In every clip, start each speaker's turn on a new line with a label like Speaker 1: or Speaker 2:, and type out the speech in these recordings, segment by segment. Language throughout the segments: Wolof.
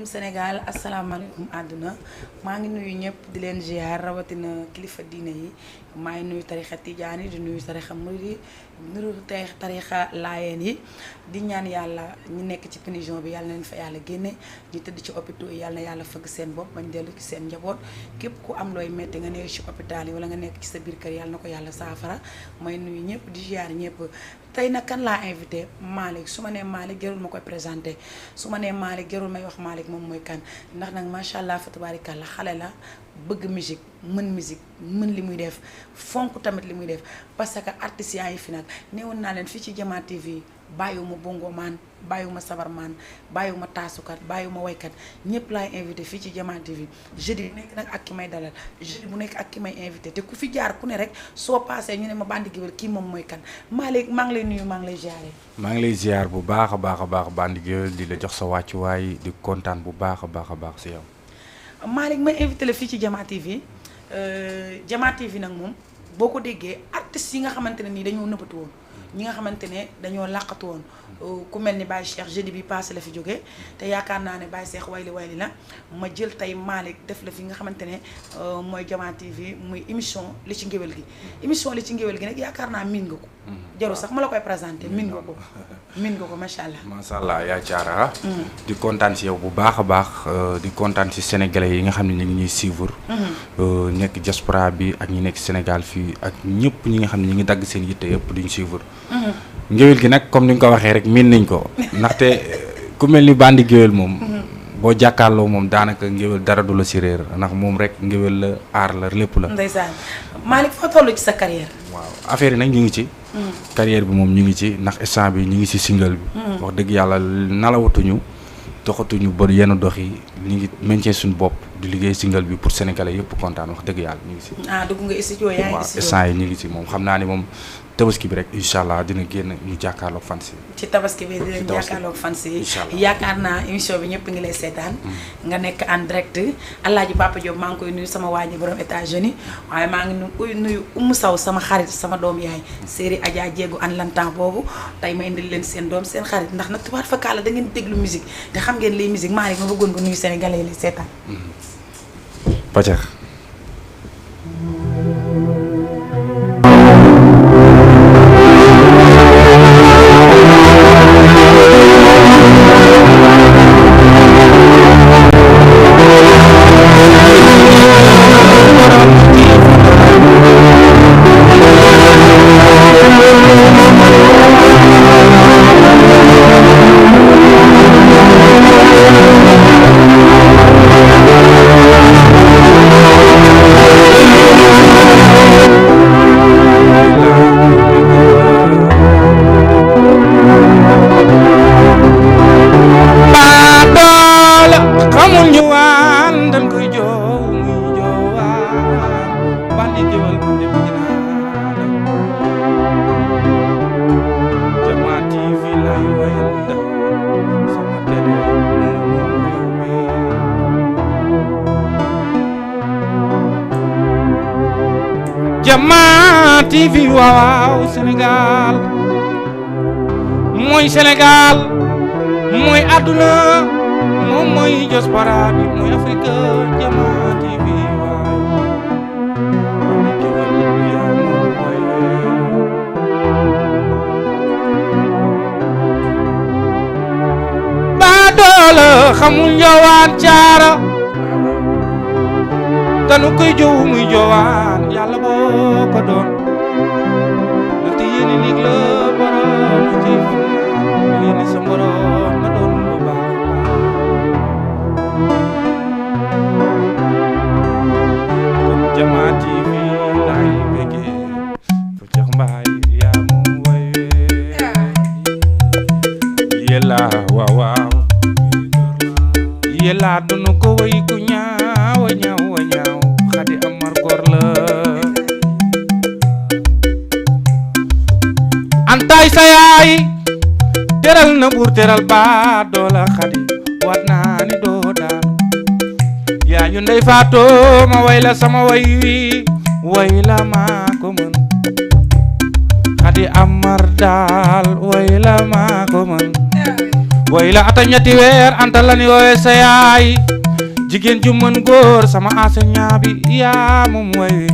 Speaker 1: asalaamaaleykum Sénégal asalaamaaleykum àdduna maa ngi nuyu ñëpp di leen ziar rawatina kilifa diine yi maa ngi nuyu tarixa tijaan yi di nuyu tarixa murid yi nuyu tarixa laayeen yi di ñaan yàlla ñu nekk ci prison bi yàlla na leen fa yàlla génne ñu tëdd ci hôpital yi yàlla na yàlla fëgg seen bopp bañ dellu ci seen njaboot képp ku am looy metti nga nekk ci hôpital yi wala nga nekk ci sa biir kër yàlla na ko yàlla saafara may nuyu ñëpp di ziar ñëpp tey nag kan laa invité Malick su ma nee Malick jarul ma koy présenté su ma nee Malick jarul may wax Malick moom mooy kan ndax nag macha allah fa tabaarikàlla xale la bëgg musique mën li muy def fonk tamit li muy def parce que artistes yaa yi fi nag newoon naa leen fii ci Jama TV bàyyiwuma bongo maan bàyyiwuma sabar maan bàyyiwuma taasukat bàyyiwuma waykat ñëpp laay invité fii ci Jama TV jeudi bu nekk nag ak ki may dalal jeudi bu nekk ak ki may invité te ku fi jaar ku ne rek soo paasee ñu ne ma Bandi Gueweul kii moom mooy kan Malick maa ngi lay nuyu maa ngi lay ziare.
Speaker 2: maa ngi lay ziar bu baax a baax Bandi Gueweul di la jox sa wàccuwaay di kontaan bu baax a baax si yow.
Speaker 1: Malick may invité la fii ci Jama TV Jama TV nag moom boo ko déggee artistes yi nga xamante ne nii dañoo nëbbatu woon ñi nga xamante ne dañoo làqatu woon ku mel ni Baye Cheikh jeudi bi passé la fi jógee te yaakaar naa ne Baye Cheikh wayli la ma jël tey Malick def la fi nga xamante ne mooy Jama TV muy émission li ci ngéwél gi émission li ci ngéwél gi nag yaakaar naa miin nga ko jarul sax ma la koy présenté miin nga ko macha allah.
Speaker 2: macha allah yaa caara di kontaan si yow bu baax a baax di kontaan si sénégalais yi nga xam ne ñu ngi ñuy suivre. nekk diaspora bi ak ñi nekk Sénégal fii ak ñëpp ñi nga xam ne ñu ngi dagg seen yitte yëpp duñ suivre. ngéwél gi nag comme ni nga ko waxee rek miin nañ ko ndaxte ku mel ni Bandi Gueweul moom. boo jàkkaarloo moom daanaka ngéwél dara du la si réer ndax moom rek ngéwél la aar la lépp la.
Speaker 1: ndeysaan Malick foo toll ci sa carrière.
Speaker 2: waaw affaire yi nag ñu ngi ci. carrière bi moom ñu ngi ci ndax instant bi ñu ngi si single bi. wax dëgg yàlla nalawatuñu doxatuñu ba yenn dox yi ñu ngi maintien suñu bopp di liggéey single bi pour sénégalais yëpp kontaan wax dëgg yàlla ñu ngi si.
Speaker 1: dugg nga studio yaa ngi studio
Speaker 2: instant yi ñu ngi si moom xam naa ne moom tabaski bi rek incha allah dina génn ñu jàkkaarloog fans yi.
Speaker 1: ci tabaski bi dinañ jàkkaarloog fans yi yaakaar naa émission bi ñëpp ngi lay seetaan nga nekk en direct Alaaji Papa Diop maa ngi koy nuyu sama waa ji borom États-Unis waaye maa ngi nuyu Oumou Sow sama xarit sama doom yaay série Adja Jéegu an lantan boobu tey ma indil leen seen doom seen xarit ndax nag tubaab fa kaala da ngeen déglu musique te xam ngeen lay musique maa rek ma bëggoon nga nuyu sénégalais yi lay seetaan
Speaker 2: Pacax
Speaker 3: Jama TV waaw Sénégal mooy Sénégal mooy àdduna moom mooy diaspora bi mooy Afrique Jama TV waaw baa doola xamul njowaan caara tanu koy jow muy jowaan yàlla boo ko doon ndaxte yéene nig la borom ci yéene sa borom na doon lu baax kon Jama TV laay bëggee fu ceex mbaay yaa moom way yella waaw yella dunu ko way ku ñaawa ñaaw Xadi Amar góor la antaay sa yaay teral na buur teral baa doola Xadi waat naa ni doo daan yaa yu ndey faatoo ma way la sama way way la maa ko mën Xadi Amar daal way la maa ko mën woy la ata ñetti weer anta la ni woowe sa yaay jigéen ju mën góor sama enseignant bi yaa moom woy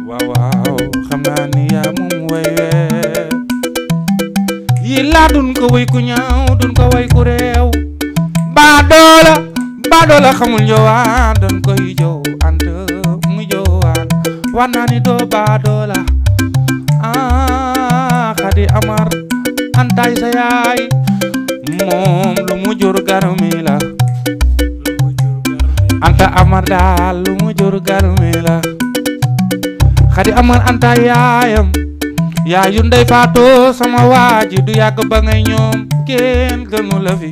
Speaker 3: waaw waaw xam naa ni yaa moom woy yi laa dun ko woy ku ñaaw dun ko woy ku réew baadoola xamul njowaan dun koy jow anta mu jowaan war naa ni doo baadoola Xadi Amar antaay sa yaay moom lu mu jur garmi la anta Amar daal lu mu jur garmi la Xadi Amar antaay yaayam yaayu ndey faatoo sama waaji du yàgg ba ngay ñoom kenn gënu la fi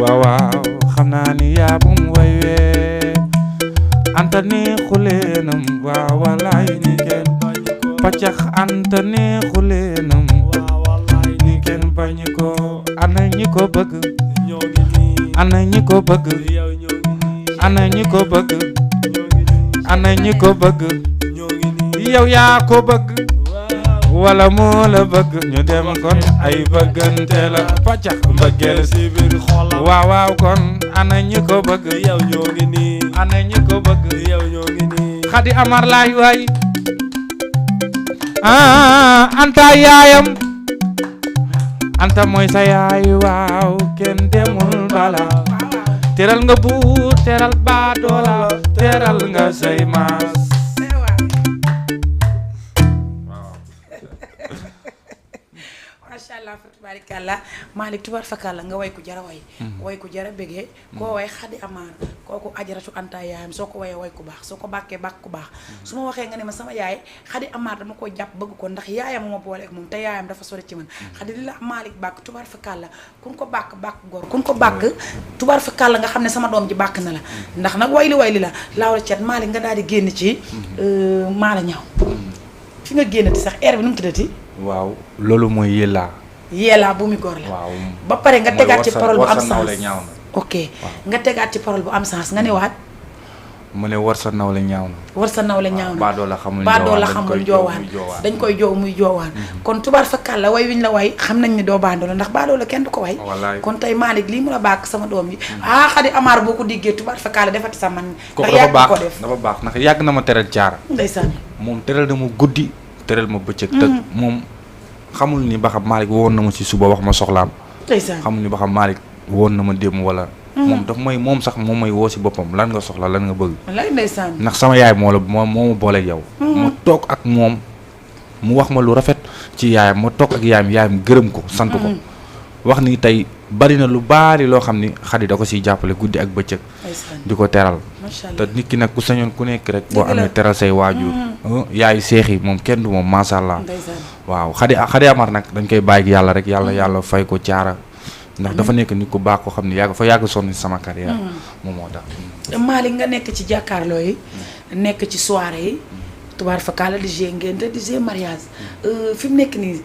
Speaker 3: waaw waaw xam naa ni yaa bum way wee anta ni xuleenam waaw walaay ni kenn paccax anta ni xuleenam ni kenn bañ ko ana ñi ko bëgg ana ñi ko bëgg ana ñi ko bëgg ana ñi ko bëgg yow yaa ko bëgg wala moo la bëgg ñu dem kon ay bëggante la paccax mbëggeel si biir xol waaw waaw kon ana ñi ko bëgg yow ñoo ngi nii ana ñi ko bëgg yow ñoo ngi nii Xadi Amar laay waay anta yaayam anta mooy sa yaay waaw kenn demul bala teral nga buur teral baadoola teral nga say maas
Speaker 1: macha allah fa tubaarikàlla Malick tubaar fakàlla nga way ku jara way way ku jara bégee koo way Xadi Amar kooku ajaratu anta yaayam soo ko wayee way ku baax soo ko bàkkee bàkk ku baax su ma waxee nga ne ma sama yaay Xadi Amar dama ko jàpp bëgg ko ndax yaayam moo boole ak moom te yaayam dafa sori ci man Xadi li la Malick bàkk tubaar fakàlla kun ko bàkk góor kun ko bàkk tubaar fakàlla nga xam ne sama doom ji bàkk na la ndax nag wayli la laaw la cet Malick nga daal di génn ci maala ñaaw fi nga génnati sax air bi nu mu tuddati
Speaker 2: waaw loolu mooy
Speaker 1: yéelaa bu mi góor la
Speaker 2: waaw
Speaker 1: ba pare nga tegaat ci parole bu am sens
Speaker 2: ñaaw na
Speaker 1: ok nga tegaat ci parole bu am sens nga ne waat
Speaker 2: mu ne war sa nawle ñaaw na
Speaker 1: war sa nawle ñaaw na
Speaker 2: baadoo la xamul
Speaker 1: joowaan dañ koy joow muy joowaan kon tubaar fakkaat la way wiñ la way xam nañ ne doo baadoo la ndax baadoo la kenn du ko way kon tey Malick lii mu la bàkk sama doom yi Xadi Amar boo ko diggee tubaar fakkaat la defati sa man ndax yàgg ko def
Speaker 2: dafa baax ndax yàgg na ma teral caara
Speaker 1: ndeysaan
Speaker 2: moom teral na ma guddi teral ma bëccëg te moom xamul ni ba xam Malick woon na ma si suba wax ma soxlaam
Speaker 1: ndeysaan
Speaker 2: xamul ni ba xam Malick woon na ma démb wala moom daf may moom sax moom may woo si boppam lan nga soxla lan nga bëgg
Speaker 1: wallaay ndeysaan
Speaker 2: ndax sama yaay moo ma booleeg yow ma toog ak moom mu wax ma lu rafet ci yaayam ma toog ak yaayam gërëm ko sant ko wax ni tey bari na lu baari loo xam ni Xadi da ko siy jàppale guddi ak bëccëg di ko teral te nit ki nag ku sañoon ku nekk rek boo amee teral say waajur yaayu seex yi moom kenn du moom macha allah waaw Xadi Amar nag dañ koy bàyyi yàlla rek yàlla fay ko caara ndax dafa nekk nit ku baax ko xam ne fa yàgg sonn sama carrière moom moo tax
Speaker 1: Malick nga nekk ci jàkkaarloo yi nekk ci soirée yi tubaar fakkaala di gée ngénte di gée mariage fi mu nekk nii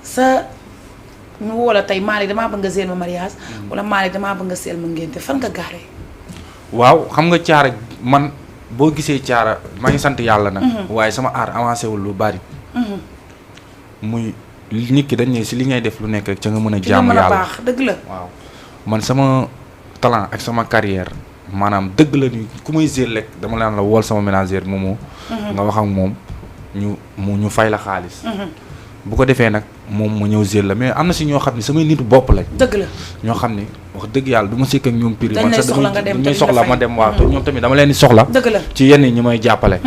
Speaker 1: sa ñu woo la tey Malick damaa bëgg nga seel ma mariage wala Malick damaa bëgg nga seel ma ngénte fan nga gaaree
Speaker 2: waaw xam nga caara man boo gisee caara maa ngi sant yàlla nag waaye sama art avancé wul lu bari muy nit ki dañ ne si li ngay def lu nekk rek ca nga mën a jaamu yàlla
Speaker 1: baax dëgg la
Speaker 2: waaw man sama talent ak sama carrière maanaam dëgg la ni ku may géel rek dama laan la wool sama ménagère moomu nga wax ak moom ñu fay la xaalis bu ko defee nag moom ma ñëw géel la mais am na si ñoo xam ne samay nitu bopp lañ
Speaker 1: dëgg la
Speaker 2: ñoo xam ne wax dëgg yàlla du ma sikk ak ñoom prix
Speaker 1: dañ
Speaker 2: man
Speaker 1: lay
Speaker 2: sax
Speaker 1: soxla nga dem
Speaker 2: dañuy soxla ma dem waaw te ñoom tamit dama leen di soxla
Speaker 1: dëgg la
Speaker 2: ci yenn ñi may jàppale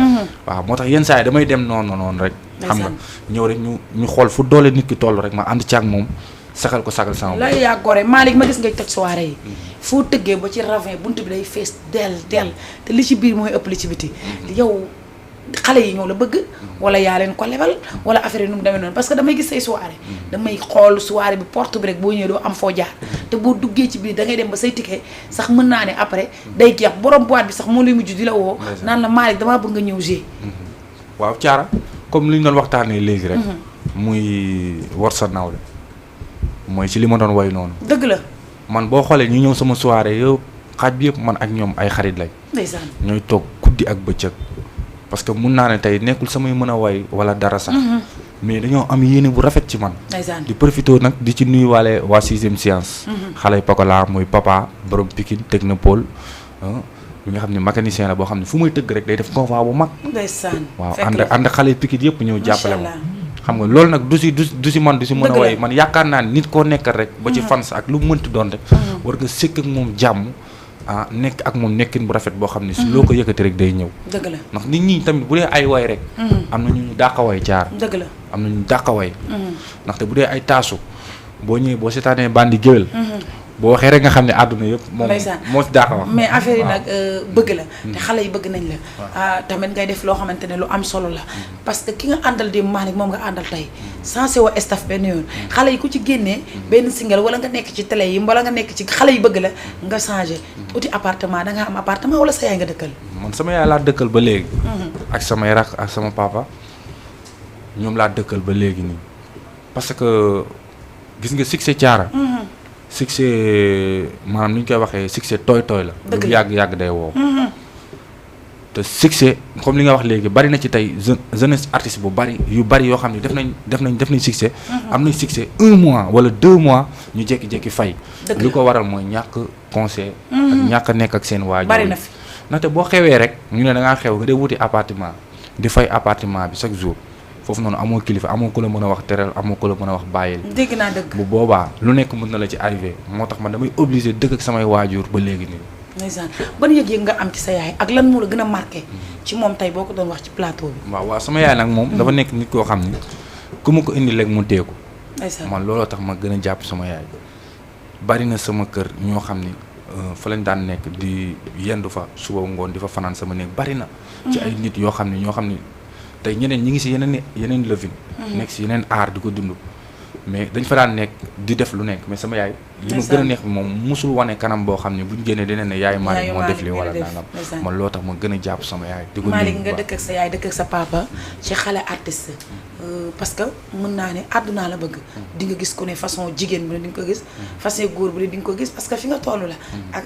Speaker 2: waaw moo tax yenn saa yi damay dem noonu rek xam nga ñëw rek ñu xool fu doole nit ki toll rek ma ànd ci ak moom sagal ko sagal sama
Speaker 1: lay yaa gore Malick ma gis ngay toj soirée yi foo tëggee ba ci ravin bunt bi day fees del te li ci biir mooy ëpp li ci biti yow xale yi ñoo la bëgg wala yaa leen ko lebal wala affaire yi nu mu demee noonu parce que damay gis say soirée damay xool soirée bi porte bi rek boo ñëwee doo am foo jaar te boo duggee ci biir da ngay dem ba say ticket sax mën naa ne après day jeex borom boîte bi sax moo lay mujj di la woo naan la Malick damaa bëgg nga ñëw g
Speaker 2: waaw caara comme li ñu doon waxtaanee léegi rek muy war sa nawle mooy ci li ma doon way noonu
Speaker 1: dëgg la
Speaker 2: man boo xoolee ñu ñëw sama soirée yëpp xaaj bi yëpp man ak ñoom ay xarit lañ
Speaker 1: ndeysaan
Speaker 2: ñooy toog guddi ak bëccëg parce que mun naa ne tey nekkul samay mën a way wala dara sax mais dañoo am yéene bu rafet ci man.
Speaker 1: ndeysaan
Speaker 2: di profité nag di ci nuyuwaale waa 6e science. xale yu Pakola mooy papa borom Pikine Technopole bi nga xam ne mécanicien la boo xam ne fu muy tëgg rek day def convoi bu mag.
Speaker 1: ndeysaan
Speaker 2: waaw
Speaker 1: fekk
Speaker 2: ànd
Speaker 1: la
Speaker 2: ànd xale Pikine yëpp ñëw jàppale ma.
Speaker 1: Macha Allah.
Speaker 2: xam nga loolu nag du si man du si mën a
Speaker 1: Dëgg la.
Speaker 2: way man yaakaar naa ne nit koo nekkal rek. ba ci fans ak lu mu mënti doon rek. war nga sëkk ak moom jàmm nekk ak moom nekkin bu rafet boo xam ne si loo ko yëkkati rek day ñëw.
Speaker 1: dëgg la
Speaker 2: ndax nit ñi tamit bu dee ay way rek. am na ñu dàq way caar.
Speaker 1: dëgg la
Speaker 2: am na ñu dàq way. ndaxte bu dee ay taasu boo ñëwee boo seetaanee bandi géwél boo waxee rek nga xam ne àdduna yëpp. moom
Speaker 1: ndeysaan
Speaker 2: moo si dàq wax.
Speaker 1: mais affaire yi nag bëgg la te xale yi bëgg nañ la tamit ngay def loo xamante ne lu am solo la parce que ki nga àndal di Malick moom nga àndal tey sensé wa staff benn yoon xale yi ku ci génnee benn single wala nga nekk ci télé yi wala nga nekk ci xale yi bëgg la nga changé uti appartement da nga am appartement wala sa yaay nga dëkkal
Speaker 2: man sama yaay laa dëkkal ba léegi. ak samay rak ak sama papa ñoom laa dëkkal ba léegi nii parce que gis nga succès caara. succès maanaam ni ñu koy waxee succès tooy la.
Speaker 1: dëgg
Speaker 2: lu
Speaker 1: la
Speaker 2: yàgg day woo. te succès comme li nga wax léegi bari na ci tey jeunesse artiste bu bari yu bari yoo xam ne def nañ succès. am nañ succès 1 mois wala 2 mois ñu jékki-jékki fay.
Speaker 1: dëgg
Speaker 2: li ko waral mooy ñàkk conseil. ak ñàkk nekk ak seen waajur.
Speaker 1: bari na fi
Speaker 2: ndaxte boo xewee rek ñu ne da ngaa xew nga dee wuti appartement di fay appartement bi chaque jour foofu noonu amoo kilifa amoo ku la mën a wax teral amoo ku la mën a wax bàyyil.
Speaker 1: dégg naa dëgg
Speaker 2: bu boobaa lu nekk mën na la ci arrivé moo tax man damay obligé dëkk ak samay waajur ba léegi nii.
Speaker 1: ndeysaan ban yëg-yëg nga am ci sa yaay ak lan moo la gën a marqué ci moom tey boo ko doon wax ci plateau bi
Speaker 2: waaw sama yaay nag moom dafa nekk nit koo xam ni ku ma ko indi léegi mu teeku
Speaker 1: ndeysaan
Speaker 2: man looloo tax ma gën a jàpp sama yaay bari na sama kër ñoo xam ni fa lañ daan nekk di yendu fa suba ngoon di fa fanaan sama néeg bari na ci ay nit yoo xam ne ñoo xam ni tey ñeneen ñi ngi si yeneen levin nekk si yeneen aar di ko dund mais dañ fa daan nekk di def lu nekk mais sama yaay li ma gën a neex bi moom musul wane kanam boo xam ne buñ génnee dinañ ne yaay Malick moo def li wala nangam man loo tax ma gën a jàpp sama yaay di ko
Speaker 1: Malick nga dëkk ak sa yaay dëkk ak sa papa ci xale artiste parce que mën naa ne àddunaa la bëgg di nga gis ku ne façon jigéen bu ne di nga ko gis façon góor bu ne di nga ko gis parce que fi nga toll la ak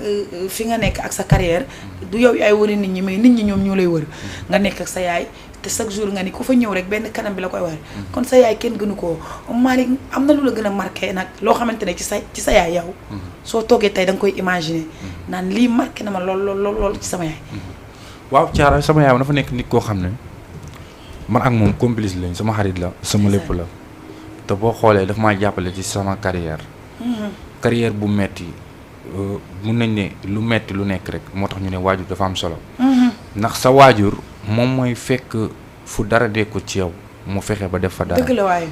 Speaker 1: fi nga nekk ak sa carrière du yow yaay wane nit ñi mais nit ñi ñoom ñoo lay wër nga nekk ak sa yaay te chaque jour nga ni ku fa ñëw rek benn kanam bi la koy war kon sa yaay kenn gënu koo Malick am na lu la gën a marqué nag loo xamante ne ci sa yaay yow soo toogee tey da nga koy imaginer naan lii marqué na ma lool ci sama yaay
Speaker 2: waaw Thiara sama yaay dafa nekk nit koo xam ne man ak moom complice lañ sama xarit la sama lépp la te boo xoolee daf maa jàppale ci sama carrière carrière bu metti mun nañ ne lu metti lu nekk rek moo tax ñu ne waajur dafa am solo ndax sa waajur moom mooy fekk fu dara dee ko ci yow mu fexe ba def fa dara
Speaker 1: dëgg la waaye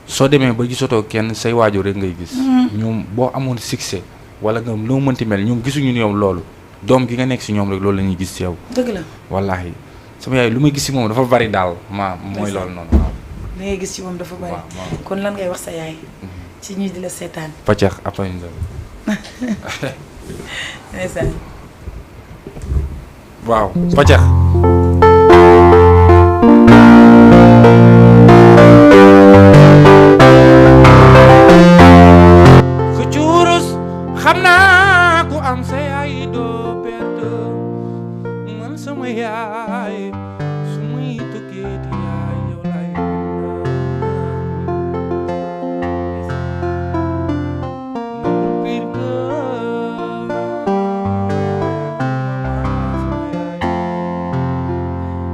Speaker 2: soo demee ba gisatoo kenn say waajur rek ngay gis ñoom boo amoon succès wala nga loo mënti mel ñoom gisuñu ne yow loolu doom gi nga nekk si ñoom rek loolu la ñuy gis ci yow
Speaker 1: dëgg la
Speaker 2: wallaahi sama yaay lu may gis si moom dafa bari daal mooy loolu noonu waaw
Speaker 1: li ngay gis ci moom dafa bari
Speaker 2: waaw
Speaker 1: kon lan ngay wax sa yaay ci ñii di la seetaan
Speaker 2: paccax après
Speaker 1: ndeysaan
Speaker 2: waaw paccax
Speaker 3: ku cuurus xam naa ku am sa yaay doo perte man sama yaay su muy tukkee di yaay yow lay nopul piir nga sama yaay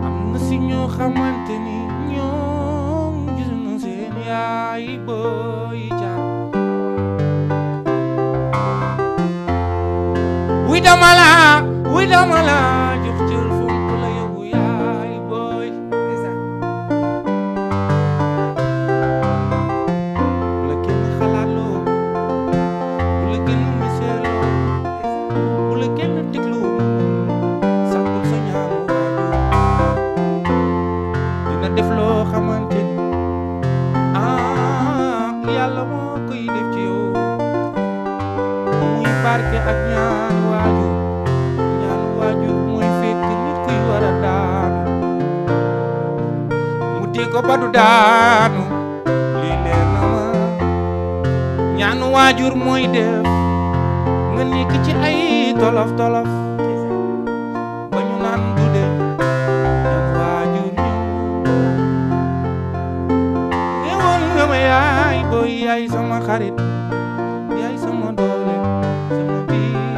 Speaker 3: am na si ñoo xamante ni ñoom gis na seen yaay booy jaar wuy dama la jox cër fonk la yow yaay booy bu la kenn xalaatloo bu la kenn miseeloo bu la kenn dégloo sàkkul sa ñaanu waajur dina def loo xamante ni yàlla moo koy def ci yow muy barke ak ñaan waajur mooy fekk nit kuy war a daanu mu dee ko ba du daanu lii leer na ma ñaanu waajur mooy def nga nekk ci ay tolof tolof ba ñu naan du de ñaan waajur ñëw boy yaay sama xarit yaay sama doole sama biir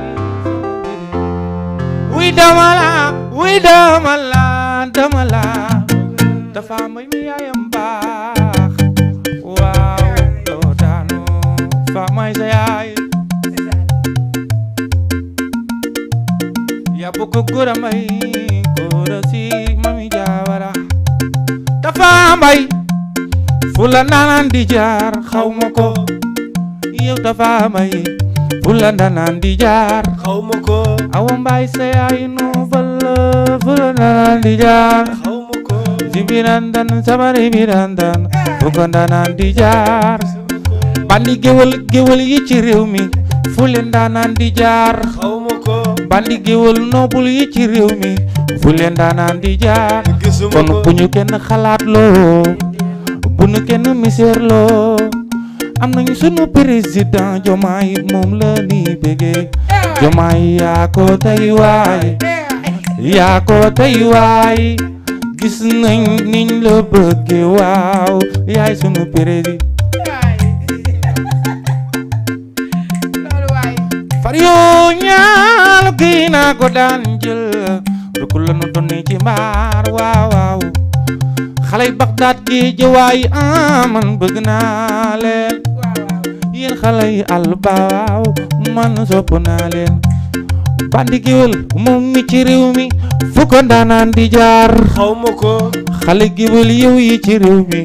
Speaker 3: wuy dama la dafa may mi yaayam baax waaw doo daanu fa may sa yaay ya boko gora may gora si mami Jawara dafa may fula naan di jaar xawma ko yow dafa may fula naan di jaar
Speaker 4: xawma ko
Speaker 3: awa mbay sa yaay no fula naan di jaar
Speaker 4: xawma ko
Speaker 3: Birandan sabari birandan bukandanan di jaar bandi gewel yi ci réew mi fu leen daanaan di jaar
Speaker 4: xawma ko
Speaker 3: bandi gewel noble yi ci réew mi fu leen daanaan di jaar kon bu ñu kenn xalaat loo bu ñu kenn misère loo am nañu sunu président Diomaye moom la ni bëgge Diomaye yaa ko tey waay gis nañ niñ la bëgge waaw yaay sunu président far yoo ñaal gi naa ko daan jël rukul la nu donni ci mbaar waaw xale yi Bagdad gi jëwaay man bëgg naa leen yéen xale yi àll baaw man sopp naa leen bandi géwél moom mi ci réew mi fu ko ndaanaan di jaar
Speaker 4: xawma ko
Speaker 3: xale géwél yow yi ci réew mi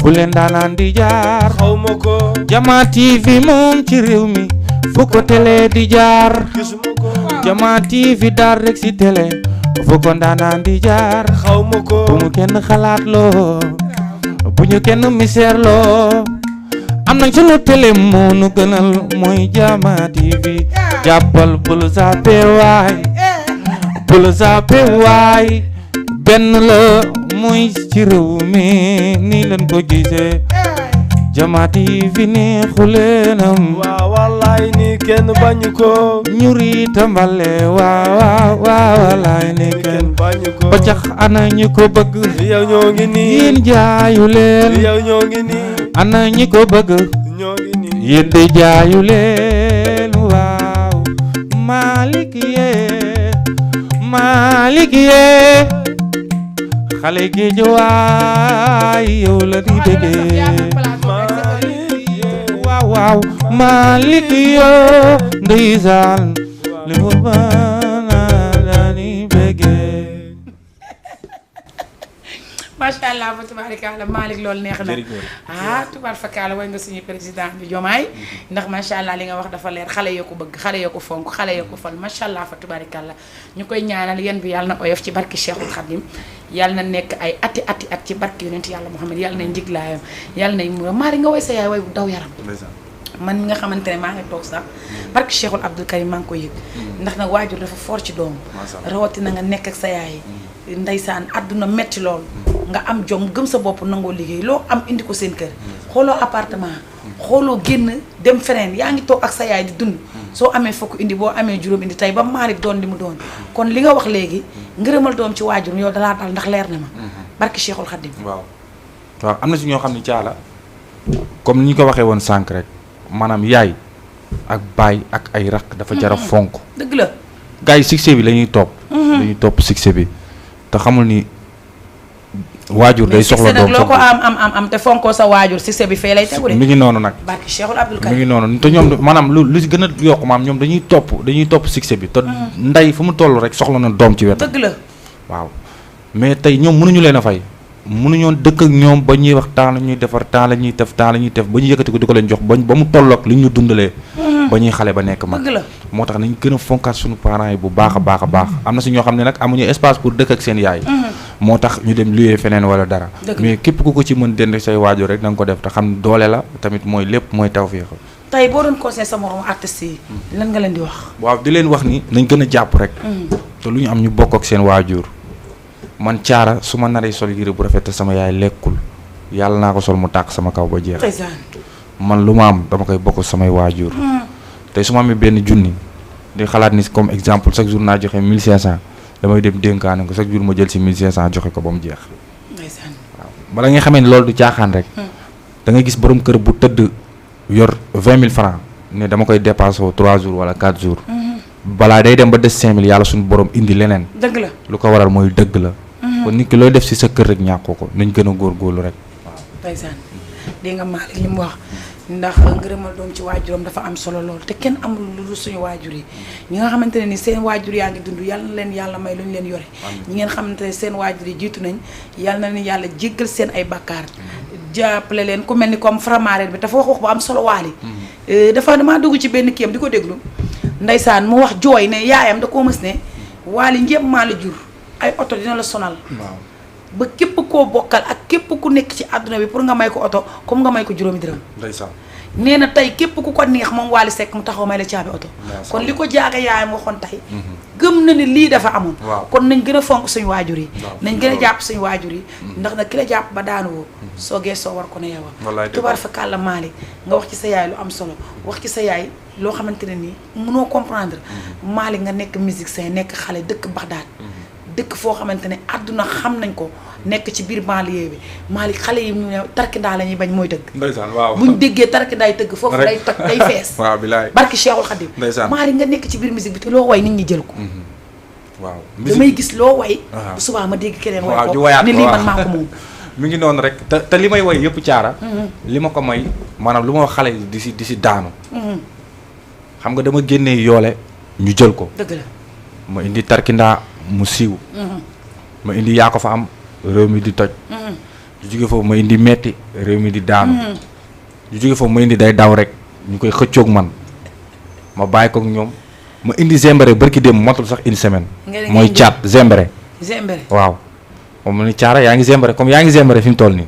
Speaker 3: fu leen ndaanaan di jaar
Speaker 4: xawma ko
Speaker 3: Jama TV moom ci réew mi fu ko télé di jaar
Speaker 4: gisuma ko
Speaker 3: Jama TV daar rek si télé fu ko ndaanaan di jaar
Speaker 4: xawma ko
Speaker 3: bu mu kenn xalaat loo bu ñu kenn misère loo am nañ sunu télé moo nu gënal mooy Jama TV jàppal bul zappe waay benn la muy ci réew mi nii leen ko gisee Jama TV neexu leenam
Speaker 4: waaw wallaay ni kenn bañu ko
Speaker 3: ñu riita mbale waaw wallaay ni kenn
Speaker 4: bañu ko
Speaker 3: ba cax ana ñu ko bëgg
Speaker 4: yow ñoo ngi nii
Speaker 3: yéen jaayu leen
Speaker 4: yow ñoo ngi nii
Speaker 3: ana ñi ko bëgg
Speaker 4: ñoo ngi nii
Speaker 3: yéen de jaayu leen waaw Malick yee xale géej waay yow la di bëggee waaw Malick yoo ndeysaan li mu bana la di bëggee
Speaker 1: macha allah fa tubaarikàlla Malick loolu neex na tubaar fakkaala way nga suñu président bi Diomaye ndax macha allah li nga wax dafa leer xale yoo ko bëgg xale yoo ko fonk xale yoo ko fal macha allah fa tubaarikàlla ñu koy ñaanal yéen bi yàlla na oyof ci barki Cheikhul Khadim yàlla na nekk ay ati at ci barki yonent yàlla Muhammad yàlla na njiglaayam yàlla na mu maari nga way sa yaay way bu daw yaram man mi nga xamante ne maa ngi toog sax barki Cheikhul Abdou Karim maa ngi ko yëg ndax nag waajur dafa fort ci doom rawatina nga nekk ak sa yaay ndeysaan àdduna metti lool nga am jom gëm sa bopp nangoo liggéey loo am indi ko seen kër xooloo appartement xooloo génn dem feneen yaa ngi toog ak sa yaay di dund soo amee fukk indi boo amee juróom indi tey ba Malick doon li mu doon kon li nga wax léegi ngërëmal doom ci waajur yow dalaa dal ndax leer na ma barki Cheikhul Khadim
Speaker 2: waaw am na si ñoo xam ne caala comme ni ñu ko waxee woon sànq rek maanaam yaay ak baay ak ay rakk dafa jara fonk
Speaker 1: dëgg la
Speaker 2: gars yi succès bi la ñuy topp dañuy topp succès bi te xamul ni waajur day soxla doom
Speaker 1: loo ko am te fonkoo sa waajur succès bi fee lay tegu de
Speaker 2: mi ngi noonu nag
Speaker 1: barki Cheikhul Abdou Karim
Speaker 2: mi ngi noonu te ñoom maanaam lu si gën a yokk maam ñoom dañuy topp succès bi te ndey fu mu toll rek soxla na doom ci wet
Speaker 1: dëgg la
Speaker 2: waaw mais tey ñoom mënuñu leen a fay mënuñoon dëkk ak ñoom ba ñuy wax temps la ñuy defar temps la ñuy def temps la ñuy def ba ñu yëkkati ko di ko leen jox ba mu tolloog li ñu dundalee ba ñuy xale ba nekk mag
Speaker 1: dëgg la
Speaker 2: moo tax nañ gën a fonkaat suñu parents yi bu baax a baax a baax am na si ñoo xam ne nag amuñu espace pour dëkk ak seen yaay moo tax ñu dem luyee feneen wala dara mais képp ku ko ci mën dend say waajur rek na nga ko def te xam doole la tamit mooy lépp mooy tawfeex
Speaker 1: tey boo doon conseil sa moromu artistes yi lan nga leen di wax
Speaker 2: waaw di leen wax ni nañ gën a jàpp rek te lu ñu am ñu bokk ak seen waajur man caara su ma naree sol yére bu rafet sama yaay lekkul yàlla naa ko sol mu tàkk sama kaw ba jeex man lu ma am dama koy bokk samay waajur tey su ma amee benn junni di xalaat ni comme exemple chaque jour naa joxe 1500 damay dem dénkaane ko chaque jour ma jël si 1500 joxe ko ba mu jeex waaw bala nga xamee ne loolu du caaxaan rek da ngay gis borom kër bu tëdd yor 20 000 francs ne dama koy dépassé 3 jours wala 4 jours. balaa day dem ba des 5 000 yàlla suñu borom indi leneen.
Speaker 1: dëgg la
Speaker 2: lu ko waral mooy dëgg la. kon nit ki looy def si sa kër rek ñàkkoo ko nañ gën a góorgóorlu rek.
Speaker 1: ndeysaan dégg nga Malick li mu wax ndax ngërëmal doom ci waajuram dafa am solo lool te kenn amul lu dul suñu waajur yi ñi nga xamante ne ni seen waajur yaa ngi dund yàlla na leen yàlla may lu ñu leen yore ñi ngeen xamante ne seen waajur yi jiitu nañ yàlla na leen yàlla jéggal seen ay bàkkaar jàppale leen ku mel ni comme Faramareen bi dafa wax bu am solo waali dafa damaa dugg ci benn kiyam di ko déglu ndeysaan mu wax jooy ne yaayam da koo mës ne waali njëpp maa la jur ay oto dina la sonal ba képp koo bokkal ak képp ku nekk ci àdduna bi pour nga may ko oto comme nga may ko juróomi dërëm
Speaker 2: ndeysaan
Speaker 1: nee na tey képp ku ko neex moom Wally Seck mu taxaw may la caabi oto kon li ko jaaga yaayam waxoon tey gëm na ni lii dafa amoon kon nañ gën a fonk suñu waajur yi nañ gën a jàpp suñu waajur yi ndax nag ki la jàpp ba daanu woo soo geesoo war ko ne yow tubaar fa kàlla Malick nga wax ci sa yaay lu am solo wax ci sa yaay loo xamante ne nii mënoo comprendre Malick nga nekk musicien nekk xale dëkk Bagdad dëkk foo xamante ne àdduna xam nañ ko nekk ci biir banlieue bi Malick xale yi ñu ne tarkindaa la ñuy bañ mooy tëgg
Speaker 2: ndeysaan waaw
Speaker 1: buñ déggee tarkindaay tëgg foofu day toj day fees
Speaker 2: waaw bilaay
Speaker 1: barki Cheikhul Khadim
Speaker 2: ndeysaan
Speaker 1: Malick nga nekk ci biir musique bi te loo way nit ñi jël ko
Speaker 2: waaw
Speaker 1: damay gis loo way bu subaa ma dégg keneen way ko ni lii man maa ko moom
Speaker 2: mi ngi noonu rek te li may way yëpp caara li ma ko may maanaam lu ma wax xale yi di si daanu xam nga dama génnee yoole ñu jël ko
Speaker 1: dëgg la
Speaker 2: ma indi tarkindaa mu siiw ma indi yaa ko fa am réew mi di toj ñu jóge foofu ma indi metti réew mi di daanu ñu jóge foofu ma indi day daw rek ñu koy xëccoog man ma bàyyi koog ñoom ma indi Zembere barki dem motul sax une semaine mooy caat Zembere waaw moom mu ni caara yaa ngi Zembere comme yaa ngi Zembere fi mu toll nii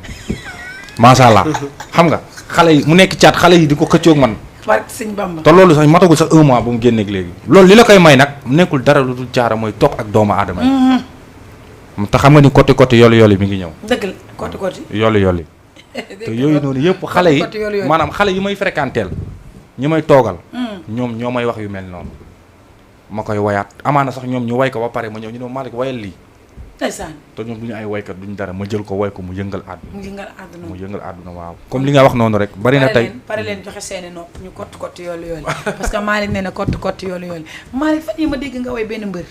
Speaker 2: macha allah xam nga xale yi mu nekk caat xale yi di ko xëccoog man
Speaker 1: barke Sëñ Bamba
Speaker 2: te loolu sax matagul sax 1 mois ba mu génneeg léegi loolu li la koy may nag nekkul dara lu dul caara mooy toog ak doomu aadama yi te xam nga ni côté yoli mi ngi ñëw
Speaker 1: dëgg la côté
Speaker 2: yoli te yooyu noonu yëpp xale yi maanaam xale yi may fréquenteel ñi may toogal ñoom ñoo may wax yu mel noonu ma koy wayaat amaana sax ñoom ñu way ko ba pare ma ñëw ñu ne Malick wayal lii
Speaker 1: ndeysaan
Speaker 2: te ñoom du ñu ay waykat duñu dara ma jël ko way ko mu yëngal àdduna
Speaker 1: mu
Speaker 2: yëngal àdduna waaw comme li nga wax noonu rek bari na tey
Speaker 1: pare leen joxe seeni nopp ñu kott yoolu parce que Malick nee na kott yoolu Malick fan yi ma dégg nga way benn mbër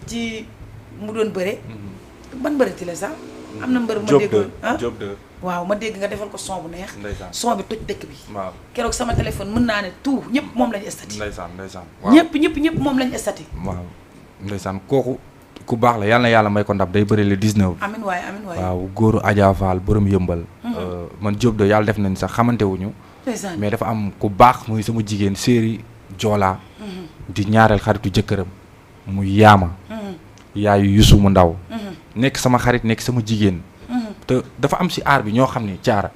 Speaker 1: ci mu doon bëre ban mbërati la sax am na mbër ma déggoon
Speaker 2: Job 2
Speaker 1: waaw ma dégg nga defal ko son bu neex son bi toj dëkk bi
Speaker 2: waaw
Speaker 1: keroog sama téléphone mën naa ne tout ñëpp moom lañu estati
Speaker 2: ndeysaan
Speaker 1: ñëpp moom lañu estati
Speaker 2: waaw ndeysaan kooku ku baax la yàlla na yàlla may ko ndab day bëri le 19
Speaker 1: amiin waay
Speaker 2: waaw góoru Adja Fall borom yëmbal man Job 2 yàlla def nañ sax xamante wuñu mais dafa am ku baax muy sama jigéen séeri Joola di ñaareel xaritu jëkkëram muy yaama yaayu Yusu mu ndaw nekk sama xarit nekk sama jigéen te dafa am si aar bi ñoo xam ni caara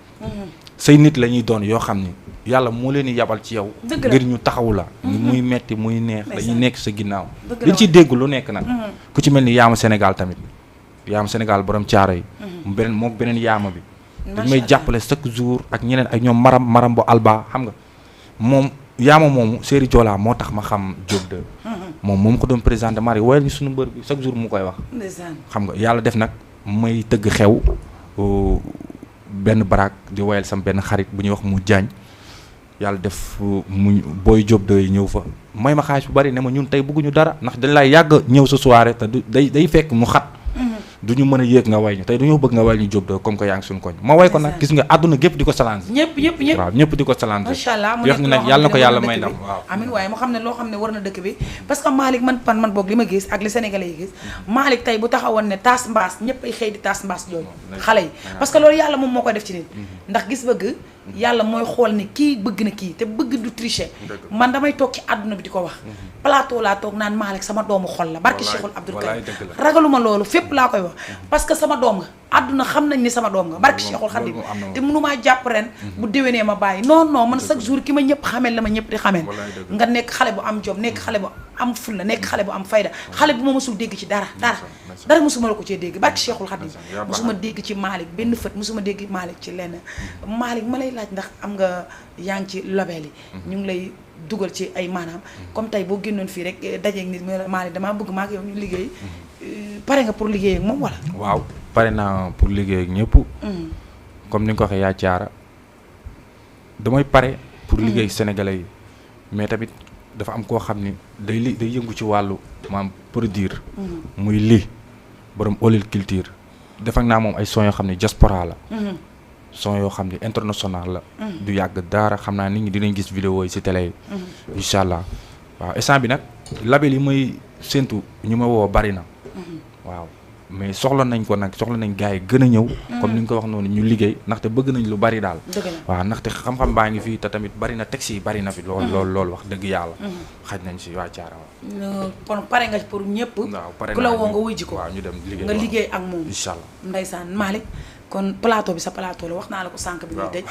Speaker 2: say nit la ñuy doon yoo xam ni yàlla moo leen di yabal ci yow ngir ñu taxawu la muy metti muy neex dañuy nekk sa ginnaaw dañ ciy dégg lu nekk nag ku ci mel ni yaama Sénégal tamit yaama Sénégal borom caara yi moom beneen yaama bi dañ may jàppale chaque jour ak ñeneen ak ñoom maram bo alba xam nga moom yaama moomu séeri Joola moo tax ma xam Job 2 moom ko doon présenté mari woyal ñu suñu mbër bi chaque jour mu koy wax xam nga yàlla def nag may tëgg xew benn baraak di woyal sam benn xarit bu ñuy wax mu jaañ yàlla def mu booy Job 2 yi ñëw fa may ma xaalis bu bari ne ma ñun tey bëgguñu dara ndax dañ lay yàgg ñëw sa soirée te day fekk mu xat du ñu mën a yéeg nga way ñu tey dañoo bëgg nga way ñu Job 2 comme que yaa ngi suñu koñ ma way ko nag gis nga àdduna gépp di ko challenge
Speaker 1: ñëpp
Speaker 2: waaw ñëpp di ko challenge
Speaker 1: macha allah mu
Speaker 2: nekk nag yàlla na ko yàlla may ndam waaw
Speaker 1: amiin waaye moo xam ne loo xam ne war na dëkk bi parce que Malick man boog li ma gis ak li sénégalais yi gis Malick tey bu taxawoon ne taas mbaas ñëpp ay xëy di taas mbaas jooju xale yi parce que loolu yàlla moom moo koy def ci nit ndax gis bëgg yàlla mooy xool ni kii bëgg na kii te bëgg du tricher man damay toog ci àdduna bi di ko wax plateau laa toog naan Malick sama doomu xol la barki Cheikhul Abdoul Karim ragaluma loolu fépp laa koy wax parce que sama doom nga àdduna xam nañ ni sama doom nga barki Cheikhul Khadim te mënumaa jàpp ren bu déwénee ma bàyyi non man chaque jour ki ma ñëpp xamee la ma ñëpp di xamee nga nekk xale bu am jom nekk xale bu am fulla nekk xale bu am fayda xale bu ma mësul dégg ci dara mësuma la ko cee dégg barki Cheikhul Khadim mësuma dégg ci Malick benn fët mësuma dégg Malick ci lenn Malick ma lay laaj ndax am nga yaa ngi ci label yi ñu ngi lay dugal ci ay maanaam comme tey boo génnoon fii rek dajeeg nit Malick damaa bëgg maa ak yow ñu liggéey pare nga pour liggéey ak moom wala
Speaker 2: waaw pare naa pour liggéey ak ñëpp comme ni nga ko waxee yaa caara damay pare pour liggéey sénégalais yi mais tamit dafa am koo xam ni day yëngu ci wàllu maam produire muy lii borom Olil Culture def ak naa moom ay son yoo xam ne diaspora la son yoo xam ne international la du yàgg dara xam naa nit ñi dinañ gis vidéo yi ci télé yi incha allah waaw instant bi nag label yi may séntu ñu ma woo bari na waaw mais soxla nañ ko nag soxla nañ gars yi gën a ñëw comme ni nga ko wax noonu ñu liggéey ndaxte bëgg nañ lu bari daal waaw ndaxte xam-xam baa ngi fii te tamit bari na texte yi bari na fi lool wax dëgg yàlla xaj nañ si waa Thiara waaw
Speaker 1: kon pare nga pour ñëpp
Speaker 2: waaw pare
Speaker 1: ku la woo nga wuy ji ko
Speaker 2: waaw ñu dem liggéey
Speaker 1: nga liggéey ak moom
Speaker 2: incha allah
Speaker 1: ndeysaan Malick kon plateau bi sa plateau la wax naa la ko sànq bi ñuy tëj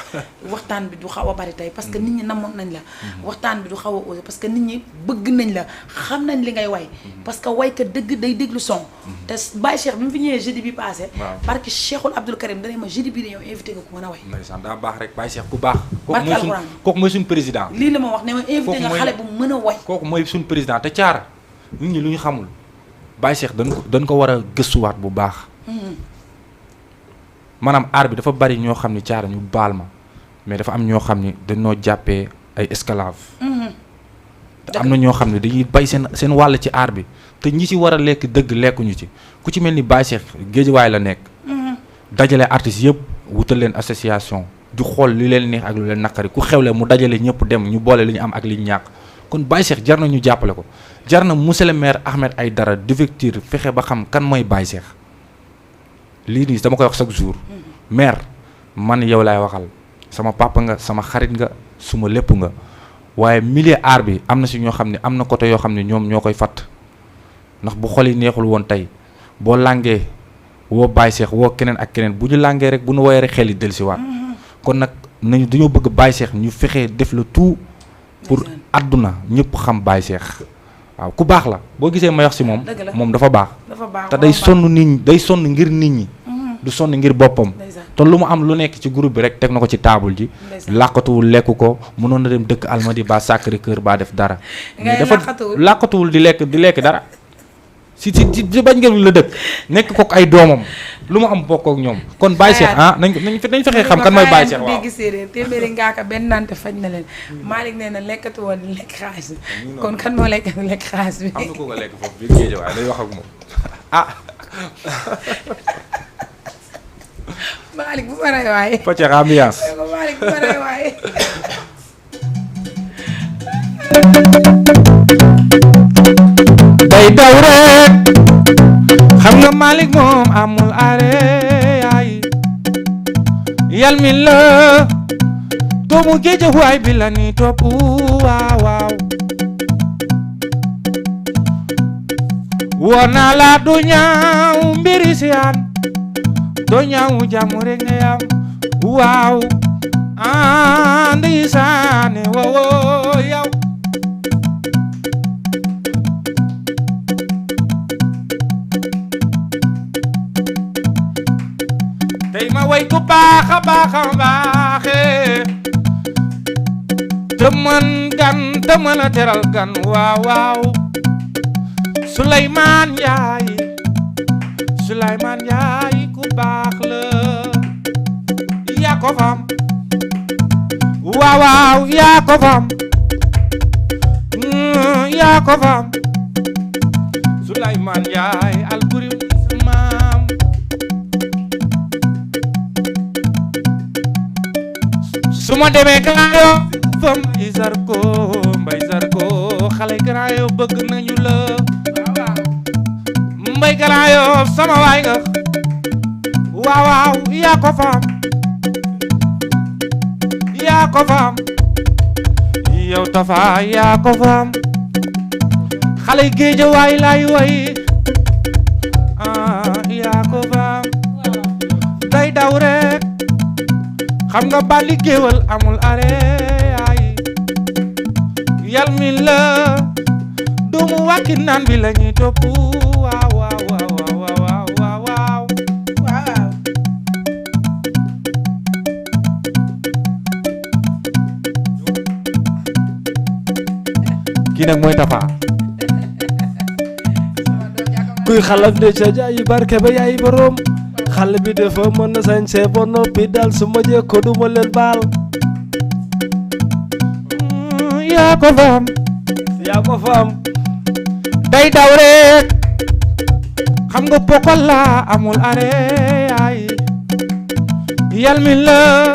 Speaker 1: waxtaan bi du xaw a bari tey parce que nit ñi namoon nañ la waxtaan bi du xaw a osé parce que nit ñi bëgg nañ la xam nañ li ngay way parce que waykat dëgg day déglu son te Baye Cheikh bi mu fi ñëwee jeudi bi passé parce que Cheikhul Abdoul Karim dana ma jeudi bi dañoo invité nga ko mën a way
Speaker 2: ndeysaan daa baax rek Baye Cheikh ku baax
Speaker 1: barke alxuraan
Speaker 2: kooku mooy suñu président
Speaker 1: lii la ma wax ne ma invité nga xale bu mën a way
Speaker 2: kooku mooy suñu président te Thiara nit ñi lu ñu xamul Baye Cheikh dañ ko war a gëstuwaat bu baax maanaam aar bi dafa bari ñoo xam ne Thiara ñu baal ma mais dafa am ñoo xam ne dañoo jàppee ay esclave te am na ñoo xam ne dañuy bay seen wàll ci aar bi te ñi ci war a lekk dëgg lekkuñu ci ku ci mel ni Baye Cheikh Géejawaay la nekk dajale artistes yëpp wutal leen association di xool li leen neex ak lu leen naqari ku xewle mu dajale ñëpp dem ñu boole li ñu am ak li ñu ñàkk kon Baye Cheikh jar na ñu jàppale ko jar na monsieur le maire Ahmed Aïdara defecture fexe ba xam kan mooy Baye Cheikh lii nii dama koy wax chaque jour maire man yow laay waxal sama papa nga sama xarit nga suma lépp nga waaye milieu art bi am na si ñoo xam ne am na côté yoo xam ne ñoom ñoo koy fatt ndax bu xol yi neexul woon tey boo làngee woo Baye Cheikh woo keneen ak keneen bu ñu làngee rek bu ñu woyee rek xel yi dellusiwaat kon nag nañu dañoo bëgg Baye Cheikh ñu fexee def le tout pour àdduna ñëpp xam Baye Cheikh waaw ku baax la boo gisee ma wax si moom moom dafa baax te day sonn nit ñi day sonn ngir nit ñi du sonn ngir boppam te lu mu am lu nekk ci groupe bi rek teg na ko ci table ji làqatuwul lekku ko mënoon na dem dëkk Almadi ba Sacré Cœur ba def dara mais dafa làqatuwul di lekk dara si bañ ngeen la dëkk nekk kook ay doomam lu mu am bokk ak ñoom kon Baye Cheikh nañ fexee xam kan mooy Baye Cheikh waaw
Speaker 1: dégg séeréer téeméeri ngaaka benn nante faj na leen Malick nee na lekkatu woon di lekk xaalis bi kon kan moo lekk xaalis bi
Speaker 2: am na ko ko lekk foofu biir géej waaye day wax ak moom
Speaker 1: Malick bu ma rey waaye
Speaker 2: Paccax ambiance
Speaker 1: Malick bu ma rey waaye
Speaker 3: day daw rek xam nga Malick moom amul are yaay yal mi la doomu Géejawaay bi la ni topp waaw waaw woo naa la du ñaaw mbiri siyaan do ñaaw jàmm rek nga yam waaw ndeysaan woo yow tey ma way ku baax a baaxe te mën gan te mën a teral gan waaw waaw Souleymane Ndiaye ku baax la yaa ko fam waaw waaw yaa ko fam Souleymane Ndiaye alburim maam su ma demee Grand Yoff fam Mbay Zarko xale Grand Yoff bëgg nañu la Mbay Grand Yoff sama waay nga waaw waaw yaa ko fam yow Tafa yaa ko fam xale Géejawaay laay way yaa ko fam day daw rek xam nga bali géwal amul are ay yal mi la doomu wàkki naan bi la ñuy topp waaw waaw waaw waaw waaw waaw waaw kii nag mooy Tafa
Speaker 4: kuy xalab de ca jaayi barke ba yaay borom xale bi dafa mën na sañse ba noppi dal su ma jekko duma leen baal
Speaker 3: yaa ko faam
Speaker 4: yaa ko faam
Speaker 3: day daw rek xam nga pokol la amul are yaay yal mi la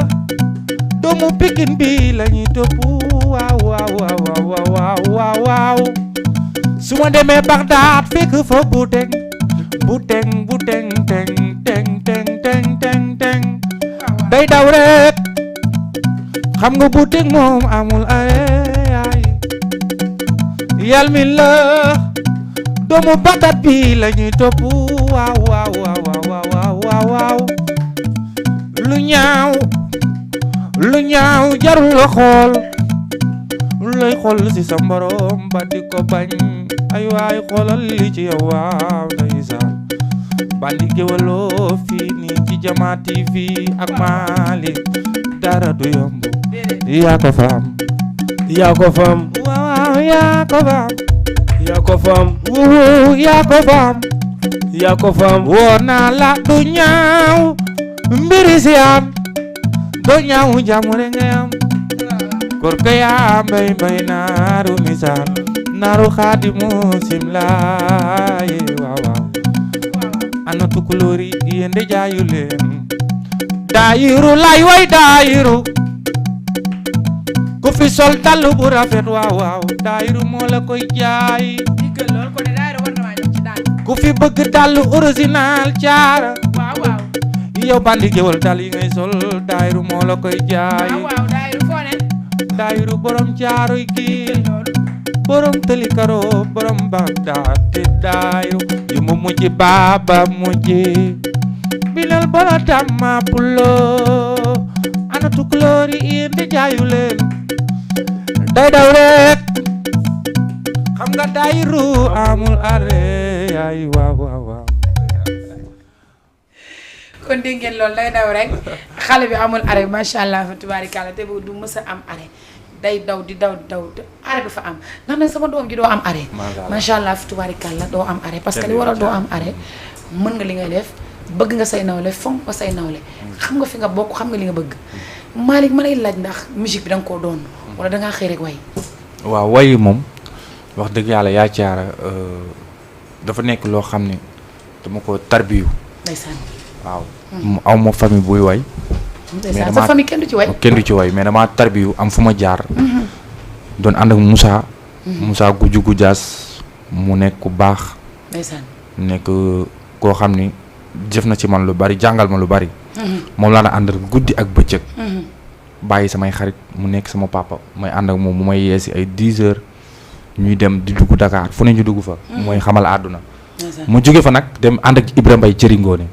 Speaker 3: doomu Pikin bi lañuy topp waaw waaw waaw waaw waaw waaw su ma demee Bagdad fekk fa bu teng teng day daw rek xam nga bu teng moom amul are yaay yal mi la doomu Bagdad bi lañuy topp waaw waaw waaw waaw lu ñaaw jarul la xool lay xool ci sa morom ba di ko bañ ay waay xoolal li ci yow waaw ndeysaan bandi géwaloo fii nii ci Jama TV ak Malick dara du yomb yaa ko faam
Speaker 4: yaa ko faam
Speaker 3: waaw yaa ko faam
Speaker 4: yaa ko faam
Speaker 3: wuu yaa ko faam
Speaker 4: yaa ko faam
Speaker 3: woo naa la du ñaaw mbiri si am do ñaaw jàmm rek ngay am kor ka yaa mbay naaru misaan naaru xaadimu simlaaye waaw waaw ana tukulóori yéen de jaayu leen daayiru lay way daayiru ku fi sol dàll bu rafet waaw waaw daayiru moo la koy jaay ku fi bëgg dàll original caara yow bandi géwal dal yi ngay sol daayiru moo la koy jaay daayiru borom caaroy kii borom tëli karo borom Bagdad te daayiru yu mu mujj baaba mujj bilal bola tamma pulo ana tukulóori indi jaayu leen day daw rek xam nga daayiru amul are ay waaw waaw waaw
Speaker 1: kon dégg ngeen loolu day daw rek xale bi amul arrêt macha allah fa tubaarikàlla te bu du mës a am arrêt day daw di daw te arrêt du fa am ndax nag sama doom ji doo am arrêt macha allah fa tubaarikàlla doo am arrêt parce que li waral doo am arrêt mën nga li ngay def bëgg nga say nawle fonk nga say nawle xam nga fi nga bokk xam nga li nga bëgg Malick ma lay laaj ndax musique bi da nga koo doon wala da ngaa xëy rek way
Speaker 2: waaw way moom wax dëgg yàlla yaa caara dafa nekk loo xam ne dama ko tarbiyu
Speaker 1: ndeysaan
Speaker 2: waaw aw ma famille buy way
Speaker 1: ndeysaan sa famille kenn du ci way
Speaker 2: kenn du ci way mais dama tarbiyu am fu ma jaar doon ànd ak Moussa Gujju Gujaas mu nekk ku baax
Speaker 1: ndeysaan
Speaker 2: nekk koo xam ni jëf na ci man lu bari jàngal ma lu bari moom laa na àndal guddi ak bëccëg bàyyi samay xarit mu nekk sama papa may ànd ak moom mu may yeesi ay 10 heures ñuy dem di dugg Dakar fu ne ñu dugg fa mooy xamal àdduna mu jóge fa nag dem ànd ak Ibra Mbay cëri ngoone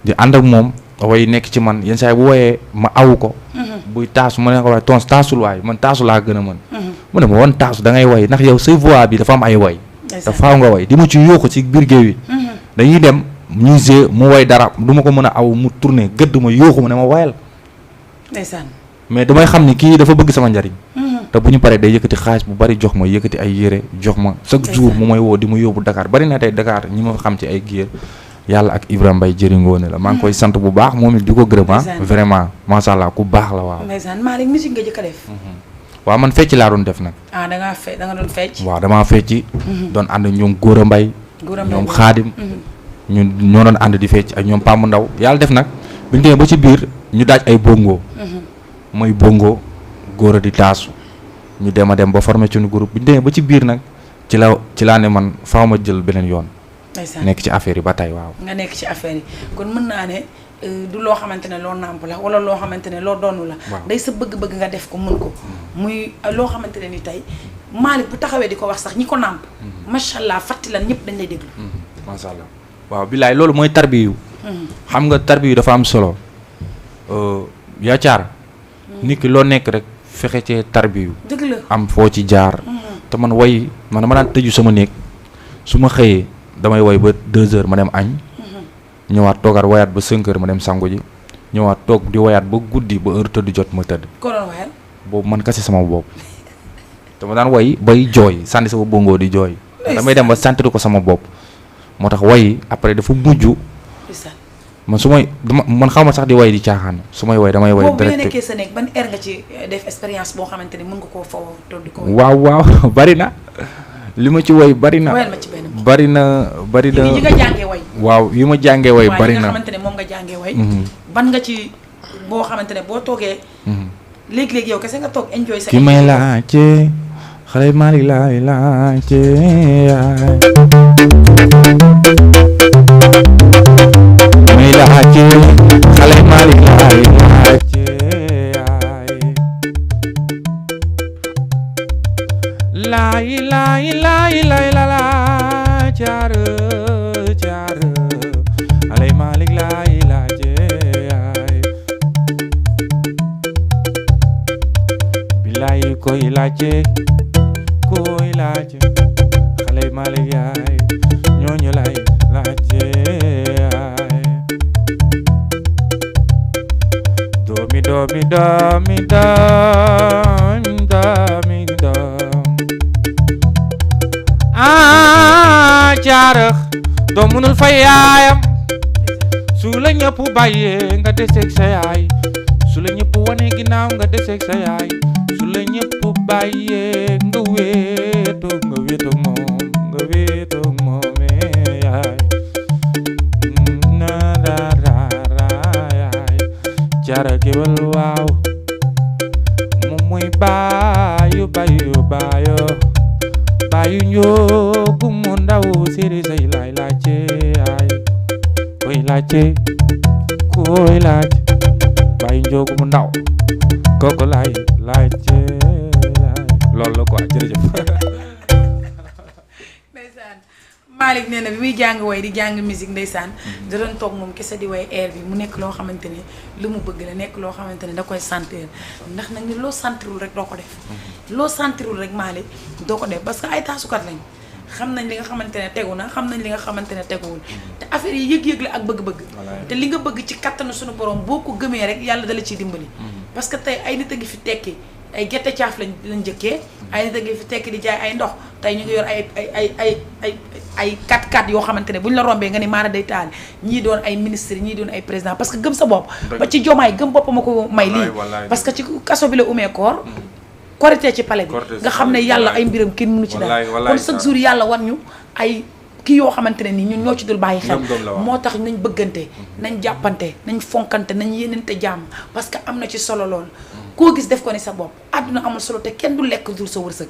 Speaker 2: di ànd ak moom way nekk ci man yenn saa yi bu woyee ma awu ko buy taasu ma ne ko waaye tons taasul waay man taasu laa gën a mën mu ne ma woon taasu da ngay way ndax yow say voix bi dafa am ay way dafa faaw nga way di ma ci yóoxu ci biir géew yi dañuy dem ñuy g mu way dara du ma ko mën a aw mu tourné gëdd ma yóoxu ma ne ma wayal
Speaker 1: ndeysaan
Speaker 2: mais damay xam ni kii dafa bëgg sama njariñ te bu ñu paree day yëkkati xaalis bu bari jox ma yëkkati ay yére jox ma chaque jour mu may woo di ma yóbbu Dakar bari na tey Dakar ñi ma xam ci ay géer yàlla ak Ibrahima Mbaye jëringoone la maa ngi koy sant bu baax moom it di ko gërëm vraiment macha allah ku baax la waaw.
Speaker 1: ndeysaan Malick musique nga jëkk a def.
Speaker 2: waaw man fecc laa doon def nag.
Speaker 1: ah da nga doon fecc.
Speaker 2: waaw damaa fecc. doon ànd ñoom Gora Mbaye. ñoom Xaadim. ñun ñoo doon ànd di fecc ak ñoom Pam Ndaw yàlla def nag bi ñu demee ba ci biir ñu daaj ay bongo. mooy bongo Gora di taasu ñu dem a dem ba formé ci groupe bi ñu demee ba ci biir nag ci laa ne man faaw ma jël beneen yoon. nekk ci affaire yi ba tey waaw.
Speaker 1: nga nekk ci affaire yi kon mën naa ne du loo xamante ne loo nàmp la wala loo xamante ne loo doonu la. day sa bëgg-bëgg nga def ko mën ko. muy loo xamante ne ni tey Malick bu taxawee di ko wax sax ñi ko nàmp. macha allah fàtti lan ñëpp dañ lay déglu.
Speaker 2: macha allah waaw bilaay loolu mooy tarbiyu. xam nga tarbiyu dafa am solo. yaa caar. nit ki loo nekk rek fexe cee tarbiyu.
Speaker 1: dëgg la
Speaker 2: am foo ci jaar. te man dama daan tëju sama néeg su ma xëyee. damay woy ba 2 heures ma dem añ ñëwaat toogaat woyaat ba 5 heures ma dem sangu ji ñëwaat toog di woyaat ba guddi ba heure tëdd jot ma tëdd.
Speaker 1: ko doon woyal
Speaker 2: boobu man kese sama bopp dama daan woy bay jooy sànni sama bongo di jooy. damay dem ba sentir ko sama bopp moo tax woy après dafa mujj man su may man xaw ma sax di way di caaxaan su may way damay way
Speaker 1: boobu bi nga
Speaker 2: direct.
Speaker 1: nekkee sa nekk ban air nga ci def expérience boo xamante ne mën nga koo fawoo toll ko
Speaker 2: waaw bari na li ma ci way bari na
Speaker 1: woyal ma ci benn
Speaker 2: bari na
Speaker 1: yi nga jàngee way
Speaker 2: waaw yi ma jàngee way
Speaker 1: waaye
Speaker 2: bari
Speaker 1: yi nga
Speaker 2: na
Speaker 1: xamante ne moom nga jàngee way ban nga ci boo xamante ne boo toogee léegi-léegi yow kese nga toog enjoy sa
Speaker 2: ki may laajte xale Malick laay laajte may laajte xale Malick laay laajte laay la caar xale Malick laay laajte bilaay koy laajte xale Malick yaay ñooñu laay laajte doomi caarax doom mënul fay yaayam su la ñëpp bàyyee nga deseeg sa yaay su la ñëpp wane ginnaaw nga deseeg sa yaay su la ñëpp bàyyee nga wéetoo moom yaay na yaay caara géwël waaw moom mooy baayu njoogu mu ndaw séri say laay laajte yaay koy laajte baayu njoogu mu ndaw kooku laay laajte yaay loolu la quoi jërëjëf.
Speaker 1: ndeysaan Malick nee na bi muy jàng way di jàng musique ndeysaan da doon toog moom kese di way air bi mu nekk loo xamante ne lu mu bëgg la nekk loo xamante ne da koy sentir ndax nag ni loo sentirul rek doo ko def loo sentirul rek Malick doo ko def parce que ay taasukat lañ xam nañ li nga xamante ne tegu na xam nañ li nga xamante ne teguwul te affaire yi yëg-yëg la ak bëgg-bëgg te li nga bëgg ci kattanu suñu borom boo ko gëmee rek yàlla dala ciy dimbali parce que tey ay nit a ngi fi tekki ay gerte caaf lañ njëkkee ay nit a ngi fi tekki di jaay ay ndox tey ñu ngi yor ay 4x4 yoo xamante ne bu ñu la rombee nga ni maana day taal ñii doon ay ministre ñii doon ay président parce que gëm sa bopp ba ci jomaay gëm boppam a ko may lii parce que ci kaso bi la umee koor korité ci palais bi nga xam ne yàlla ay mbiram kenn mënu ci dara kon chaque jour yàlla war ñu ay kii yoo xamante ne nii ñun ñoo ci dul bàyyi xel moo tax nañ bëggante nañ jàppante nañ fonkante nañ yéenante jàmm parce que am na ci solo lool koo gis def ko ni sa bopp àdduna amul solo te kenn du lekk dul sa wërsëg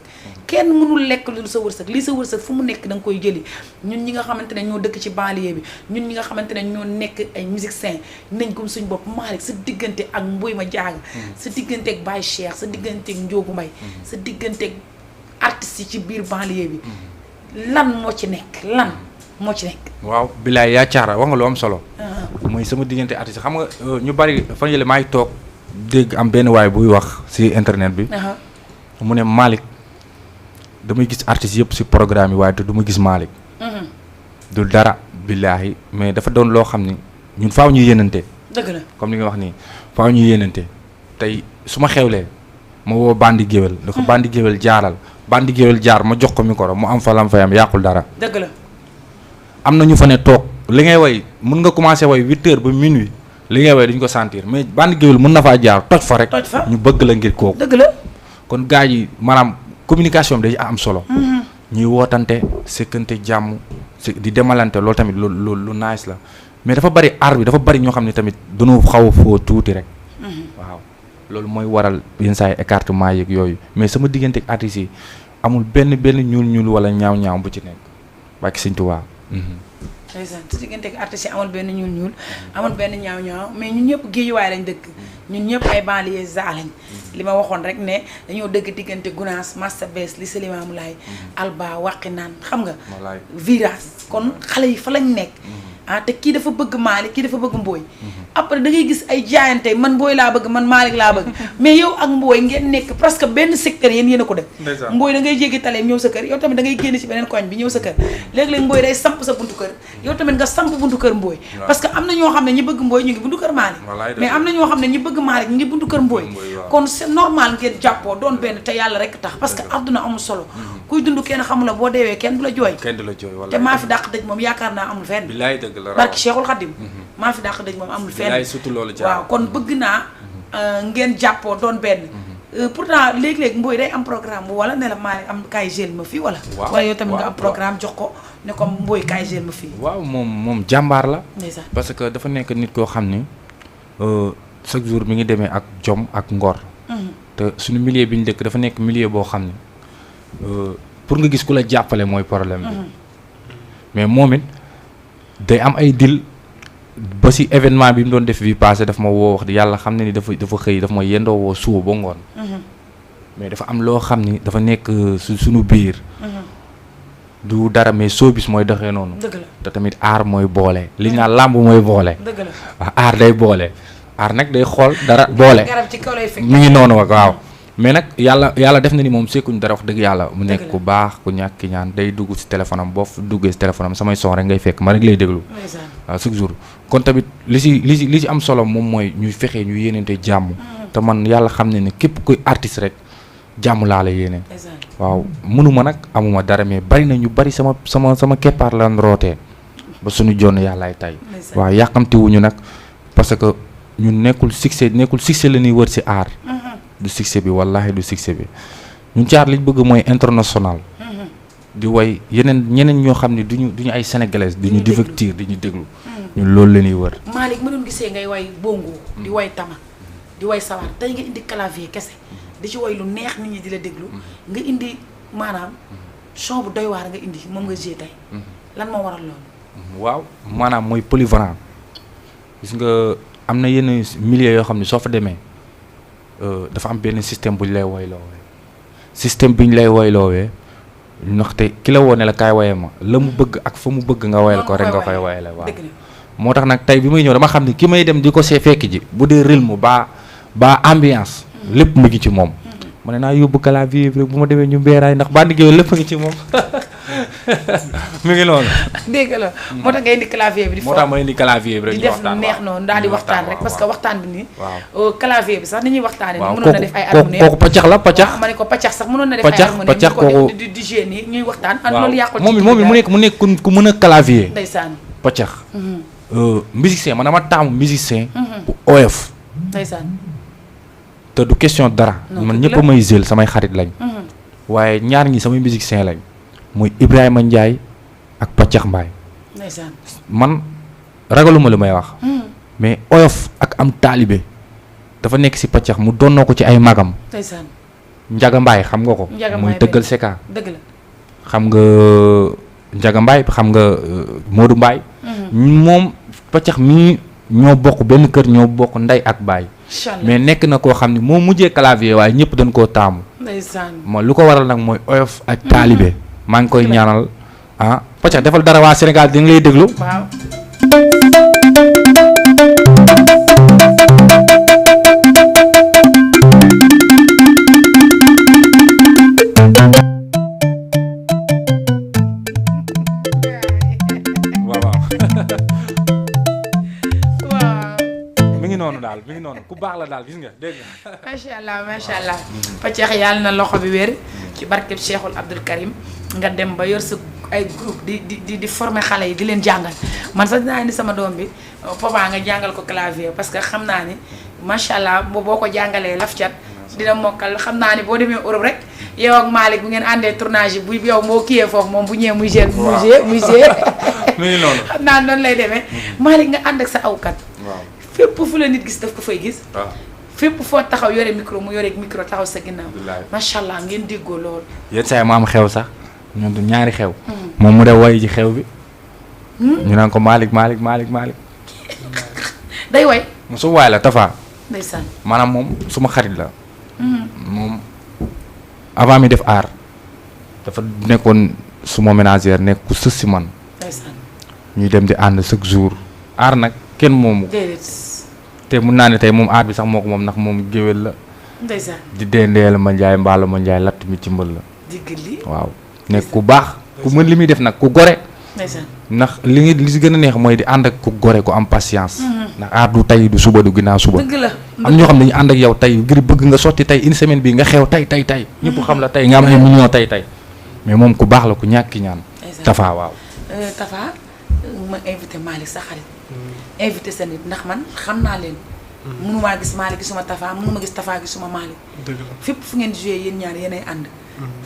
Speaker 1: kenn mënul lekk dul sa wërsëg lii sa wërsëg fu mu nekk da nga koy jëli ñun ñi nga xamante ne ñoo dëkk ci banlieue bi ñun ñi nga xamante ne ñoo nekk ay musiciens nañ ko suñ bopp Malick sa diggante ak Mboy ma jaaga sa diggante ak Baye Cheikh sa diggante ak Ndiogou Mbaye sa diggante ak artistes yi ci biir banlieue bi lan moo ci nekk waaw
Speaker 2: bilaay yaa caara wax nga lu am solo mooy sama diggante artiste xam nga ñu bari fan yële maa ngi toog dégg am benn waay buy wax ci internet bi mu ne Malick damay gis artistes yëpp ci programme yi waaye te du ma gis Malick du dara billaahi mais dafa doon loo xam ni ñun faaw ñu yéenante
Speaker 1: dëgg la
Speaker 2: comme li nga wax nii faaw ñu yéenante tey su ma xewlee ma woo bandi géwél da ko bandi géwél jaaral bandi géwél jaar ma jox ko micro mu am fa lam fay am yàqul dara
Speaker 1: dëgg la
Speaker 2: am na ñu fa ne toog li ngay way mën nga commencé way 8h ba minuit li ngay way duñ ko sentir mais bandi géwél mën na faa jaar toj fa rek ñu bëgg la ngir kooku
Speaker 1: dëgg la
Speaker 2: kon gars yi maanaam communication bi dañu am solo ñuy wootante sekkante jàmm di demalante loolu tamit lu nice la mais dafa bari art bi dafa bari ñoo xam ne tamit dañoo xaw a foo tuuti rek waaw loolu mooy waral yenn saa yi écartement yeeg yooyu mais sama diggante ak artistes yi amul benn ñuul wala ñaaw bu ci nekk bàkki Sëñ Tuubaa
Speaker 1: ndeysaan su diggante ak artistes yi amul benn ñuul amul benn ñaaw mais ñun ñëpp Géejuwaay lañ dëkk ñun ñëpp ay banlieue lañ li ma waxoon rek ne dañoo dëgg diggante Gounass Massa Bes li Limaamu Laay Alba Waqinaan xam nga virage kon xale yi fa lañ nekk te kii dafa bëgg Malick kii dafa bëgg Mboy après da ngay gis ay jaayante man Mboy laa bëgg man Malick laa bëgg mais yow ak Mboy ngeen nekk presque benn secteur yéen a ko def Mboy da ngay jéggi taleem ñëw sa kër yow tamit da ngay génn ci beneen koñ bi ñëw sa kër léeg-léeg Mboy day samp sa buntu kër yow tamit nga samp buntu kër Mboye parce que am na ñoo xam ne ñi bëgg Mboye ñu ngi buntu kër Malick mais am na ñoo xam ne ñi bëgg Malick ñu ngi buntu kër Mboye kon c'est normal ngeen jàppoo doon benn te yàlla rek tax parce que àdduna amul solo kuy dund kenn xamula boo deewee kenn du la jooy te maa fi dàq dëj moom yaakaar naa amul fenn
Speaker 2: bilaay dëgg la
Speaker 1: barki Cheikhul Khadim maa fi dàq dëj moom amul fenn
Speaker 2: surtout loolu
Speaker 1: waaw kon bëgg naa ngeen jàppoo doon benn pourtant léegi-léegi Mboye day am programme bu wala ne la Malick am kaay gel ma fii wala wala yow tamit nga am programme jox ko ne ko Mboye kaay gel ma fii
Speaker 2: waaw moom jàmbaar la
Speaker 1: ndeysaan
Speaker 2: parce que dafa nekk nit koo xam ni chaque jour mi ngi demee ak jom ak ngor te suñu milieu bi ñu dëkk dafa nekk milieu boo xam ne pour nga gis ku la jàppale mooy problème bi mais moom it day am ay dil ba si événement bi mu doon def bi passé daf ma woo wax di yàlla xam ne ni dafa xëy dafa ma yendoo woo suba ba ngoon mais dafa am loo xam ni dafa nekk suñu biir du dara mais showbiz mooy doxee noonu
Speaker 1: dëgg la
Speaker 2: te tamit aar mooy boole li ñu naan làmb mooy boole
Speaker 1: dëgg la
Speaker 2: waaw aar day boole aar nag day xool dara boole
Speaker 1: garab ci kaw lay fekk
Speaker 2: mi ngi noonu waaw mais nag yàlla def na ni moom sekkuñ dara wax dëgg yàlla mu nekk ku baax ku ñàkk ki ñaan day dugg si téléphone am boo duggee si téléphone am samay son rek ngay fekk ma rek lay déglu waaw chaque jour kon tamit li si am solo moom mooy ñuy fexe ñu yéeneente jàmm te man yàlla xam ne ne képp kuy artiste rek jàmm laa la yéene waaw mënuma nag amuma dara mais bari na ñu bari sama keppaar lan rootee ba suñu jonn yàllaay tay waaw yàqamti wuñu nag parce que ñun nekkul succès la ñuy wër si aar du succès bi wallahi du succès bi ñun caar liñ bëgg mooy international di way ñeneen ñoo xam ne duñu ay sénégalais duñu divertir di ñu déglu ñun loolu la ñuy wër
Speaker 1: Malick ma doon gisee ngay way bongo di way tama di way sabar tey nga indi clavier kese di ci way lu neex nit ñi di la déglu nga indi maanaam son bu doy waar nga indi moom nga jee tey lan moo waral loolu
Speaker 2: waaw maanaam mooy polyvalent gis nga am na yenn milieu yoo xam ne soo fa demee dafa am benn système bu ñu lay woyloowee système bi ñu lay woyloowee ndaxte ki la woo ne la kaay woye ma la mu bëgg ak fa mu bëgg nga woyal ko rek nga koy woyale waaw moo tax nag tey bi may ñëw dama xam ne ki may dem di ko see fekk ji bu dee rythme ba ambiance lépp mu ngi ci moom ma ne naa yóbbu clavier bi rek bu ma demee ñu mbeeraay ndax bandi géwél lépp a ngi ci moom mi ngi noonu
Speaker 1: dégg la moo tax nga indi clavier bi
Speaker 2: moo tax ma indi clavier bi rek
Speaker 1: di def lu neex noonu daal di waxtaan rek parce que waxtaan bi nii clavier bi sax ni ñuy waxtaane ni mënoon na def ay harmonie
Speaker 2: kooku paccax la paccax
Speaker 1: ma ne ko paccax sax mënoon na def ay harmonie
Speaker 2: paccax kooku
Speaker 1: di jeu nii ñuy waxtaan ak loolu yàqul
Speaker 2: moom it mu nekk ku mën a clavier
Speaker 1: ndeysaan
Speaker 2: paccax musicien man dama taamu musicien bu oyof
Speaker 1: ndeysaan
Speaker 2: te du question dara man ñëpp may jël samay xarit lañ waaye ñaar ñi samay musicien lañ muy Ibrahima Ndiaye ak Paccax Mbaye
Speaker 1: ndeysaan
Speaker 2: man ragaluma lu may wax mais oyof ak am taalibe dafa nekk si Paccax mu donnoo ko ci ay magam
Speaker 1: ndeysaan
Speaker 2: Njaga Mbaye xam nga ko muy dëggal seka
Speaker 1: dëgg la
Speaker 2: xam nga Njaga Mbaye xam nga Modou Mbaye moom Paccax mii ñoo bokk benn kër ñoo bokk ndey ak baay mais nekk na koo xam ne moo mujjee clavier waaye ñëpp dañ koo taamu
Speaker 1: ndeysaan
Speaker 2: moo lu ko waral nag mooy oyof ak taalibe maa ngi koy ñaanal Paccax defal dara waa Sénégal dina lay déglu
Speaker 1: waaw
Speaker 2: mi ngi noonu ku baax la daal gis nga dégg nga.
Speaker 1: macha allah Paccax yàlla na loxo bi wér ci barkeb Cheikhul Abdoul Karim nga dem ba yor sa ay groupe di former xale yi di leen jàngal man sax dinaa indi sama doom bi papa nga jàngal ko clavier parce que xam naa ni macha allah boo ko jàngalee laf cat dina mokkal xam naa ni boo demee Europe rek yow ak Malick bu ngeen àndee tournage bu yow moo kiyee foofu moom bu ñëwee muy gérer muy gérer
Speaker 2: mi ngi noonu
Speaker 1: xam naa noonu lay demee Malick nga ànd ak sa awkat fépp fu la nit gis daf ko fay gis fépp foo taxaw yore micro mu yore micro taxaw sa ginnaaw macha allah ngeen déggoo loolu
Speaker 2: yenn saa yi ma am xew sax ñun du ñaari xew moom mu def way ji xew bi ñu naan ko Malick
Speaker 1: day way
Speaker 2: mu su waay la Tafa
Speaker 1: ndeysaan
Speaker 2: maanaam moom suma xarit la moom avant mi def aar dafa nekkoon suma ménagère nekk ku sës si man
Speaker 1: ndeysaan
Speaker 2: ñuy dem di ànd chaque jour aar nag kenn moomu te mun naa ne tey moom aar bi sax moo ko moom ndax moom géwél la
Speaker 1: ndeysaan
Speaker 2: di dendeel ma njaay mbaalu ma njaay latt mi ci mbël la
Speaker 1: digg li
Speaker 2: waaw nekk ku baax ku mën li muy def nag ku gore ndax li si gën a neex mooy di ànd ak ku gore ku am patience. ndax aar du tey du suba du ginnaaw suba.
Speaker 1: dëgg la
Speaker 2: am ñoo xam ne dañu ànd ak yow tey ngir bëgg nga sotti tey une semaine bi nga xew tey ñëpp xam la tey nga am ay millions tey mais moom ku baax la ku ñàkki ñaan. Tafa waaw.
Speaker 1: Tafa ma invité Malick sa xarit. invité sa nit ndax man xam naa leen. mënumaa gis Malick gisuma Tafa mënuma gis Tafa gisuma Malick. dëgg la fépp fu ngeen di joué yéen ñaar yéenay ànd.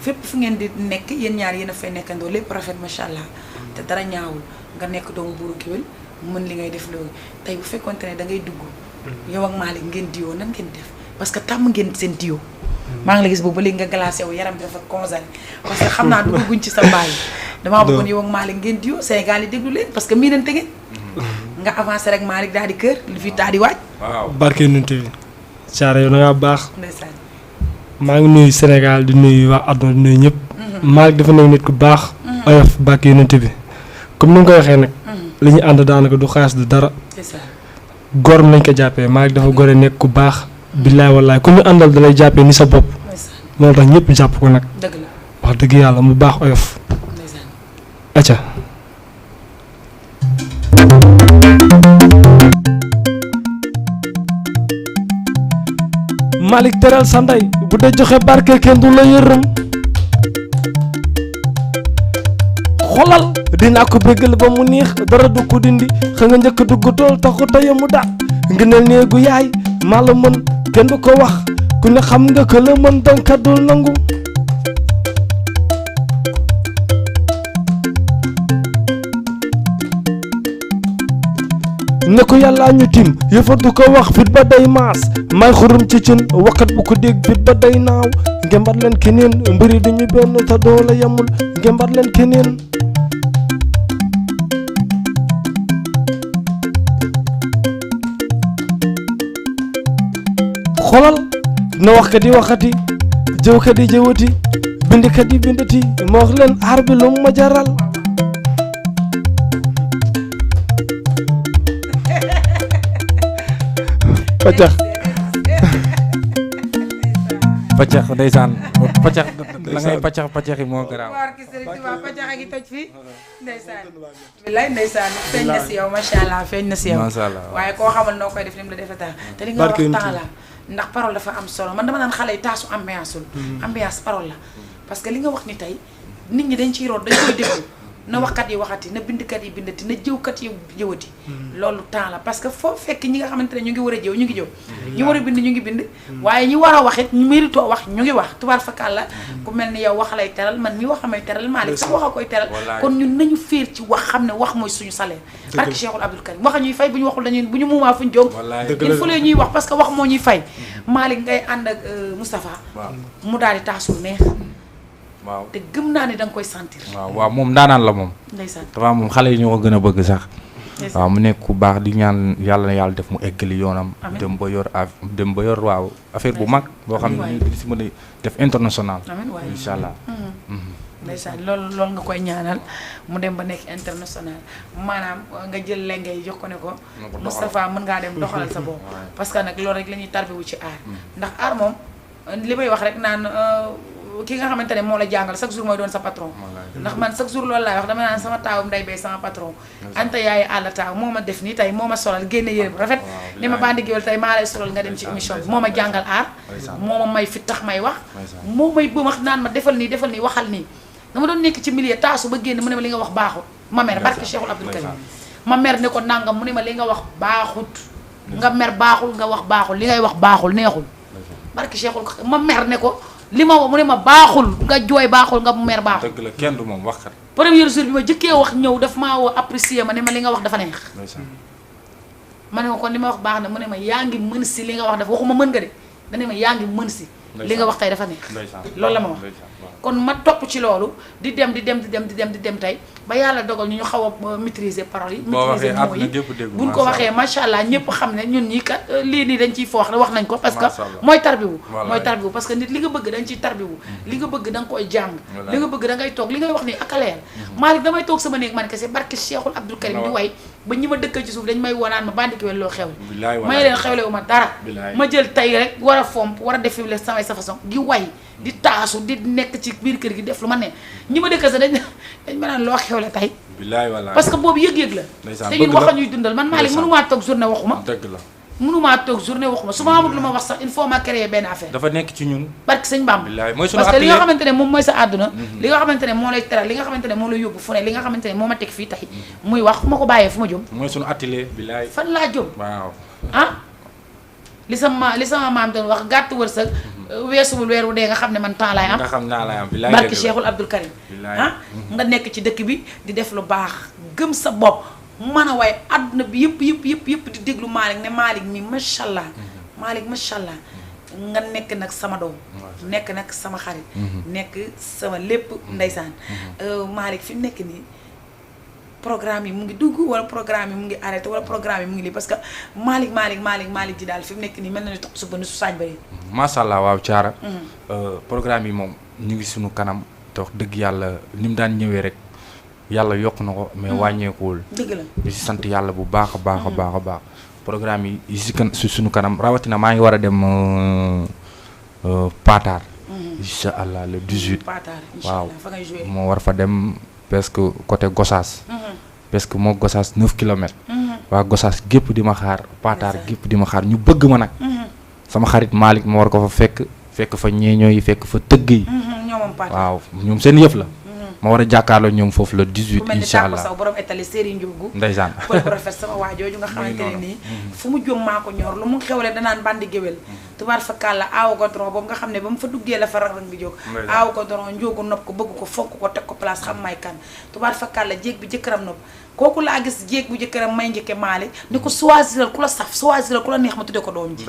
Speaker 1: fépp fu ngeen di nekk yéen ñaar yéen a fay nekkandoo lépp rafet macha allah te dara ñaawul nga nekk doomu buuru géwél mën li ngay def loolu tey bu fekkonte ne da ngay dugg. yow ak Malick ngeen diwoo nan ngeen def parce que tàmm ngeen seen diwoo. maa ngi la gis boobu ba léegi nga glacé wu yaram bi dafa congelé parce que xam naa dugguñ ci sa mbaay damaa bëggoon yow ak Malick ngeen diwoo Sénégal yi déglu leen parce que miinante ngeen. nga avancé rek Malick daal di kër li fi daal di waaj.
Speaker 4: waaw barke nunte bi Thiaré yow da ngaa baax.
Speaker 1: ndeysaan.
Speaker 4: maa ngi nuyu Sénégal di nuyu waa àdduna di nuyu ñëpp. Malick dafa nekk nit ku baax. oyof barke nunte bi comme ni nga ko waxee nag. li ñu ànd daanaka du xaas du dara. góoram lañ ko jàppee Malick dafa gore nekk ku baax. billaay wallaay ku ñu àndal da lay jàppee ni sa bopp. loolu tax ñëpp jàpp ko nag.
Speaker 1: dëgg la
Speaker 4: wax dëgg yàlla mu baax oyof. acca Malick teral sa ndey bu dee joxe barke kenn du la yërëm xolal dinaa ko béggal ba mu neex dara du ko dindi xa nga njëkk dugg tool taxu taya mu daal ngëneel néegu yaay maa la mën kenn du ko wax ku ne xam nga ko la mën danka dul nangu ne ko yàllaa ñu tim yëfa du ko wax fit ba day maas may xurum ci cin wakkat bu ko dégg fit ba day naaw ngembat leen keneen mbëri duñu benn te doole yamul ngembat leen keneen xolal na waxkat yi waxati jëwkat yi jëwati bindkat yi bindati ma wax leen aar bi lu ma jaral
Speaker 2: paccax ndeysaan paccax la ngay paccax yi moo garaaw.
Speaker 1: waaw kii Serigne Touba paccax a ngi toj fii ndeysaan. bilaay ndeysaan feeñ na si yow macha allah feeñ na si yow.
Speaker 2: macha allah
Speaker 1: waaye koo xamal noo koy def ni mu la defee tax te li nga wax temps la ndax parole dafa am solo man dama naan xale yi taasu ambiance ul ambiance parole la parce que li nga wax ni tey nit ñi dañ ciy root dañ koy déglu na waxkat yi waxati na bindkat yi bindati na jëwkat yi jëwati loolu temps la parce que foo fekk ñi nga xamante ne ñu ngi war a jëw ñu ngi jëw ñi war a bind ñu ngi bind waaye ñi war a wax it ñu méritoo wax ñu ngi wax tubaar fakal la ku mel ni yow wax lay teral man mi wax amay teral Malick sax wax a koy teral kon ñun nañu féer ci wax xam ne wax mooy suñu salaire barke Cheikhul Abdoul Karim wax ñuy fay bu ñu waxul dañuy bu ñu muumaa fuñ jóg il faut ñuy wax parce que wax moo ñuy fay Malick ngay ànd ak Moustapha mu daal di taasul neex
Speaker 2: waaw
Speaker 1: te gëm naa ne da nga koy sentir.
Speaker 2: waaw moom daanaan la moom.
Speaker 1: ndeysaan
Speaker 2: dafa moom xale yi ñoo ko gën a bëgg sax. waaw mu nekk ku baax di ñaan yàlla na yàlla def mu eggali yoonam. dem ba yor waaw affaire bu mag. boo xam ne ñu si mën a def international.
Speaker 1: amiin waay
Speaker 2: incha allah.
Speaker 1: ndeysaan loolu nga koy ñaanal mu dem ba nekk international maanaam nga jël lenge yi jox ko ne ko. Moustapha mën ngaa dem doxalal sa bopp. parce que nag loolu rek la ñuy tarbiwu ci aar. ndax aar moom li may wax rek naan. ki nga xamante ne moo la jàngal chaque jour mooy doon sa patron ndax man chaque jour loolu laay wax dama naan sama taawum nday bay sama patron anta yaay àll taaw moo ma def nii tey moo ma solal génne yére bu rafet ni ma bandi géwél tey maa lay solal nga dem ci émission bi moo ma jàngal aar moo ma may fit tax may wax moo may bëmax naan ma defal nii waxal nii dama doon nekk ci milieu taasu ba génn mu ne ma li nga wax baaxut ma mer barke Cheikhul Abdoul Karim ma mer ne ko nangam mu ne ma li nga wax baaxut nga mer baaxul nga wax baaxul li ngay wax baaxul neexul barke Cheikhul ma mer ne ko li ma wax mu ne ma baaxul nga jooy baaxul nga mer baaxul.
Speaker 2: dëgg la kenn du moom waxkat.
Speaker 1: premier jour bi ma jëkkee wax ñëw daf maa woo apprécier ma ne ma li nga wax dafa neex. ma ne ma kon li ma wax baax na mu ne ma yaa ngi mën si li nga wax dafa waxuma mën nga de dane ma yaa ngi mën si. li nga wax tey dafa neex. loolu la ma wax. kon ma topp ci loolu di dem tey ba yàlla dogal ñu xaw a maîtriser paroles yi. maîtriser mots yi buñ ko waxee macha allah ñëpp xam ne ñun ñii kat lii nii dañ ciy foox wax nañ ko. parce que mooy tarbiwu parce que nit li nga bëgg dañ ciy tarbiwu li nga bëgg da nga koy jàng. li nga bëgg da ngay toog li ngay wax nii ak a leer. Malick damay toog sama néeg man kese barke Cheikhul Abdoul Karim di way ba ñi ma dëkkal ci suuf dañ may wonaan ma Bandi Gueweul loo xew may leen xewlewu ma dara ma jël tey rek war a fomp war a def fi samay sa façon di way di taasu di nekk ci biir kër gi def lu ma ne ñi ma dëkkal sa dañ ma naan loo xewle tey
Speaker 2: bilaay wallaay
Speaker 1: parce que boobu yëg-yëg la.
Speaker 2: ndeysaan
Speaker 1: te ñun waxa ñuy dundal man Malick mënumaa toog journée waxuma.
Speaker 2: dëgg la
Speaker 1: mënumaa toog journée waxuma su ma amul lu ma wax sax il faut ma créer benn affaire.
Speaker 2: dafa nekk ci ñun.
Speaker 1: barke sëñ Bamba.
Speaker 2: bilaay mooy sunu
Speaker 1: parce que li
Speaker 2: atelier.
Speaker 1: nga xamante ne moom mooy sa àdduna. li nga xamante ne moo lay teral li nga xamante ne moo lay yóbbu fu ne li nga xamante ne moo ma teg fii tey muy wax fu ma ko bàyyee fu ma jëm.
Speaker 2: mooy sunu atelier bilaay.
Speaker 1: fan laa jëm.
Speaker 2: waaw.
Speaker 1: ah li sama maam doon wax gàtt wërsëg weesuwul weer wu dee nga xam ne man temps laay am.
Speaker 2: nga xam naa laay am bilaay.
Speaker 1: barki Cheikhul Abdoul Karim
Speaker 2: bilaay.
Speaker 1: ah nga nekk ci dëkk bi di def lu baax gëm sa bopp mën a waaye àdduna bi yëpp di déglu Malick ne Malick mi macha allah Malick macha allah nga nekk nag sama doom nekk nag sama xarit nekk sama lépp ndeysaan Malick fi mu nekk nii programme yi mu ngi dugg wala programme yi mu ngi arrêté wala programme yi mu ngi lii parce que Malick ji daal fi mu nekk nii mel na ni toq su bënn su saañ bëri
Speaker 2: macha allah waaw Thiara. programme yi moom ñu ngi sunu kanam te wax dëgg yàlla ni mu daan ñëwee rek yàlla yokk na ko mais wàññeekuwul.
Speaker 1: dëgg la
Speaker 2: di si sant yàlla bu baax a baax a baax a baax. programme yi si sunu kanam rawatina maa ngi war a dem Paatar. incha allah le 18.
Speaker 1: Paatar incha
Speaker 2: waaw
Speaker 1: allah fa ngay joué.
Speaker 2: moo war fa dem presque côté Gossas. parce que moo Gossas 9 kilomètres. waa Gossas gépp di ma xaar Paatar gépp di ma xaar ñu bëgg ma nag. sama xarit Malick ma war ko fa fekk fa ñeeñoo yi fekk fa tëgg yi.
Speaker 1: ñoomam Paatar
Speaker 2: waaw ñoom seen yëf la. ma war a jàkkaarloo ñoom foofu le 18 incha allah
Speaker 1: saw borom étali Serigne Ndiogu
Speaker 2: ndeysaan
Speaker 1: pël bu rafet sama waa jooju nga xamante ne nii fu mu jëm maa ko ñor lu mu xewle danaan bandi géwél tubaar fa kàlla aaw ko doron boobu nga xam ne ba mu fa duggee la fa rang bi jóg aaw ko doron njóogu nopp ko bëgg ko fonk ko teg ko place xam may kan tubaar fa kàlla jéeg bi jëkkëram nopp kooku laa gis jéeg bu jëkkëram may njëkke Malick ni ko choisiral ku la saf choisiral ku la neex ma tuddee ko doom ji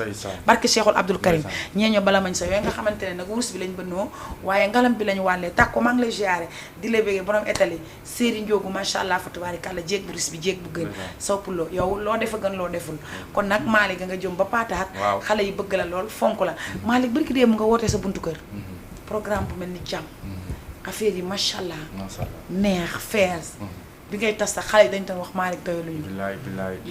Speaker 1: barke Cheikhul Abdoul Karim ñeeño bala mañ sa yooyu nga xamante ne nag wurus bi lañ bënnoo waaye ngalam bi lañ wàllee tàkk ko maa ngi lay ziaré di la bëggee borom étali Serigne Ndiogu macha allah fa tubaarikàlla jéeg bu ris bi jéeg bu gën soppuloo yow loo defa gën loo deful kon nag Malick nga jëm ba Paatar xale yi bëgg la lool fonk la Malick barki dee mu nga wootee sa buntu kër programme bu mel ni jàmm affaire yi macha allah neex fees bi ngay tas sax xale yi dañ doon wax Malick doyaluñu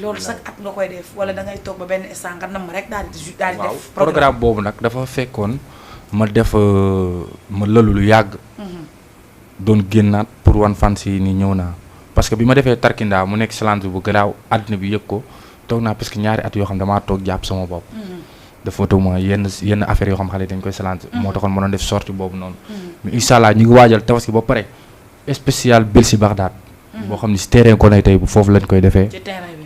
Speaker 1: loolu sax at nga koy def wala da ngay toog ba benn instant nga nam rek daal di def
Speaker 2: programme boobu nag dafa fekkoon ma def ma lëlu lu yàgg doon génnaat pour wan fans yi ni ñëw naa parce que bi ma defee Tarkinda mu nekk challenge bu garaaw àddina bi yëg ko toog naa parce que ñaari at yoo xam damaa toog jàpp sama bopp dafa tawma yenn affaire yoo xam xale dañ koy challenge moo taxoon ma doon def sortie boobu noonu mais incha allah ñu ngi waajal tabaski ba pare spécial Belsi Bagdad boo xam ne si terrain ko nay tey bu foofu lañ koy defee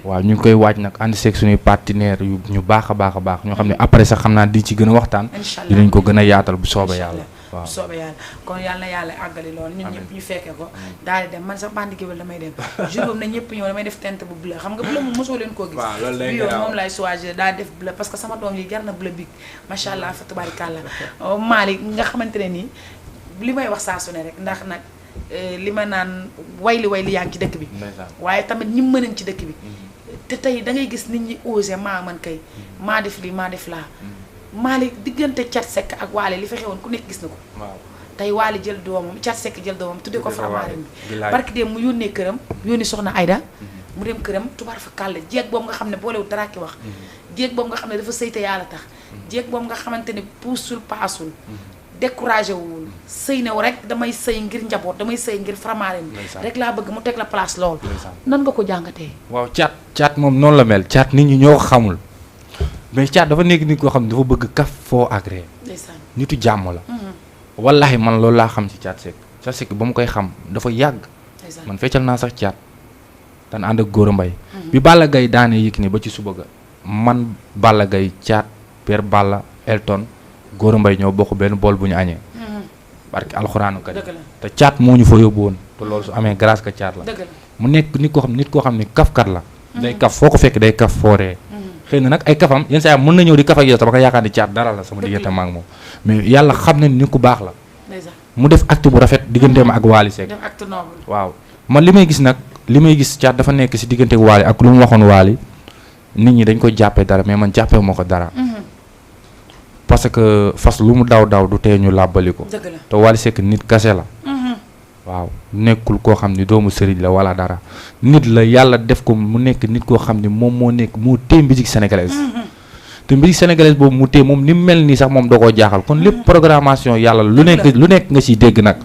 Speaker 2: waaw ñu ngi koy waaj nag ànd seeg suñuy partenaires yu ñu baax a baax ñoo xam ne après sax xam naa di ci gën a waxtaan dinañ ko gën a yaatal bu soobee yàlla waaw
Speaker 1: bu soobee yàlla kon yàlla na yàlla àggali loolu ñun ñëpp ñu fekkee ko daal di dem man sax bandi géwél damay dem jour boobu na ñëpp ñëw damay def teinte bu bleu xam nga bleu moom mosoo leen koo gis bi yoon moom lay choisir daal def bleu parce que sama doom yi jar na bleu bi macha allah fa tabaarikàlla Malick nga xamante ne nii li may wax saa su ne rek ndax nag li ma naan wayli yaa ngi ci dëkk bi waaye tamit ñi mënañ ci dëkk bi te tey da ngay gis nit ñi osé maa man kay maa def lii maa def laa Malick diggante Thiat Seck ak Wally li fa xewoon ku nekk gis na ko tey Wally jël doomam Thiat Seck jël doomam tuddee ko Faramareen bi barki dem mu yónnee këram yónni soxna Aïda mu dem këram tubaar fa kàll jéeg boobu nga xam ne boolewul dara ki wax jéeg boobu nga xam ne dafa sëyte yàlla tax jéeg boobu nga xamante ne puusul paasul découragé wul sëy new rek damay sëy ngir njaboot damay sëy ngir Faramareen bi rek laa bëgg mu teg la place lool nan nga ko jàngatee
Speaker 2: waaw Thiat moom noonu la mel Thiat nit ñi ñoo ko xamul mais Thiat dafa nekk nit koo xam ne dafa bëgg kaf foo agréé nitu jàmm la wallahi man loolu laa xam ci Thiat Seck ba mu koy xam dafa yàgg man feccal naa sax Thiat daan ànd ak Gora Mbaye bi Balla Gaye daanee Yékini ba ci suba ga man Balla Gaye Thiat Père Balla Elton Gora Mbaye ñoo bokk benn bool bu ñu añee barki alxuraanu kat te Thiat moo ñu fa yóbbu woon te loolu su amee grâce que Thiat la mu nekk nit koo xam ne kafkat la day kaf foo ko fekk day kaf fooree xëy na nag ay kafam yenn saa yi mën na ñëw di kaf ak yow sama ko yaakaar ni Thiat dara la sama diggante ma ak moom mais yàlla xam na ni ku baax la mu def acte bu rafet digganteem ak Wally Seck waaw man li may gis Thiat dafa nekk si diggante ak Wally ak lu mu waxoon Wally nit ñi dañ ko jàppee dara mais man jàppee moo ko dara parce que fas lu mu daw du tee ñu làbbali ko te Wally Seck nit kase la waaw nekkul koo xam ni doomu sëriñ la wala dara nit la yàlla def ko mu nekk nit koo xam ni moom moo téye musique sénégalaise te musique sénégalaise boobu mu téye moom ni mel nii sax moom da koo jaaxal kon lépp programmation yàlla lu nekk nga ciy dégg nag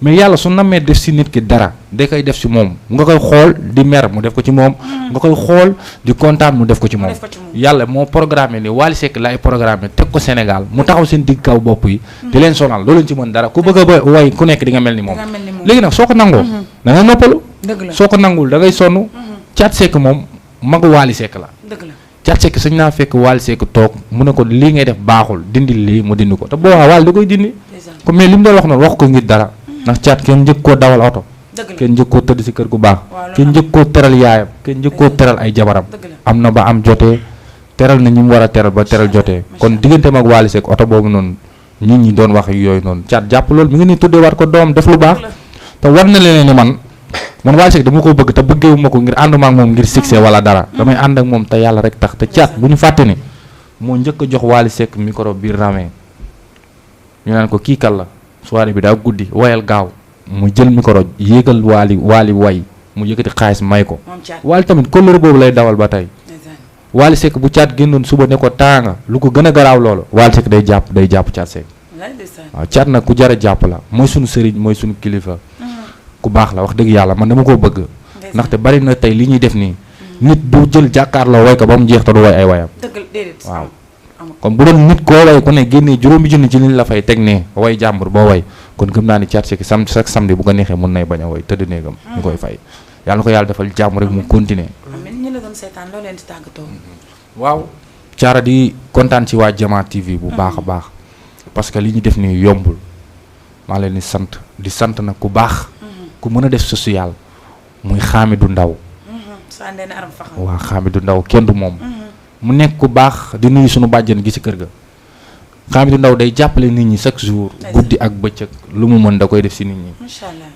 Speaker 2: mais yàlla su namee def si nit ki dara da koy def si moom nga koy xool di mer mu def ko ci moom nga koy xool di kontaan mu def ko ci moom yàlla moo programmé ni Wally Seck laay programmé teg ko Sénégal mu taxaw seen digg kaw bopp yi di leen sonal doo leen ci mën dara ku bëgg a way ku nekk di nga mel ni moom léegi nag soo ko nangoo da nga noppalu soo ko nangul da ngay sonn Thiat Seck moom magu Wally Seck la Thiat Seck suñ naa fekk Wally Seck toog mu ne ko lii ngay def baaxul dindi lii mu dindi ko te boo Wally da koy dindi ko mais li mu doon wax noonu wax ko ngir dara ndax Thiat kenn njëkk koo dawal oto kenn njëkk koo tëdd si kër gu baax kenn njëkk koo teral yaayam kenn njëkk koo teral ay jabaram am na ba am jotee teral na ñi mu war a teral ba teral jotee kon digganteem ak Wally Seck oto boobu noonu nit ñi doon wax yooyu noonu Thiat jàpp loolu mi ngi nii tuddee waat ko doom def lu baax te war na leen ni man Wally Seck dama ko bëgg te bëggeewu ma ko ngir ànduma ak moom ngir succès wala dara damay ànd ak moom te yàlla rek tax te Thiat bu ñu fàtte ni moo njëkk a jox Wally Seck micro biir ramee ñu naan ko kii kal la soirée bi daa guddi wayal gaaw mu jël micro yéegal Wally way mu yëkkati xaalis may ko Wally tamit kóllëre boobu lay dawal ba tey Wally Seck bu Thiat génnoon suba ne ko tànga lu ko gën a garaaw loolu Wally Seck day jàpp Thiat Seck waaw Thiat nag ku jar a jàpp la mooy sunu sëriñ mooy sunu kilifa ku baax la wax dëgg yàlla man dama koo bëgg ndaxte bari na tey li ñuy def nii nit du jël jàkkaarloo way ko ba mu jeex te du way ay wayam waaw kon bu doon nit koo way ku ne génnee juróomi junni ci liñ la fay teg ne way jàmbur boo way kon gëm naa ni Thiat Seck chaque samedi bu ko neexee mën nay bañ a way tëdd néegam ñu koy fay yàlla na ko yàlla defal jàmm rek mu continuer waaw Thiara di kontaan ci waa Jama TV bu baax a baax parce que li ñu def nii yombul maa leen di sant nag ku baax ku mën a def social muy Xaamidu Ndaw waaw Xaamidu Ndaw kenn du moom mu nekk ku baax di nuyu suñu bàjjen gi ci kër ga Xaamidu Ndaw day jàppale nit ñi chaque jour guddi ak bëccëg lu mu mën da koy def ci nit ñi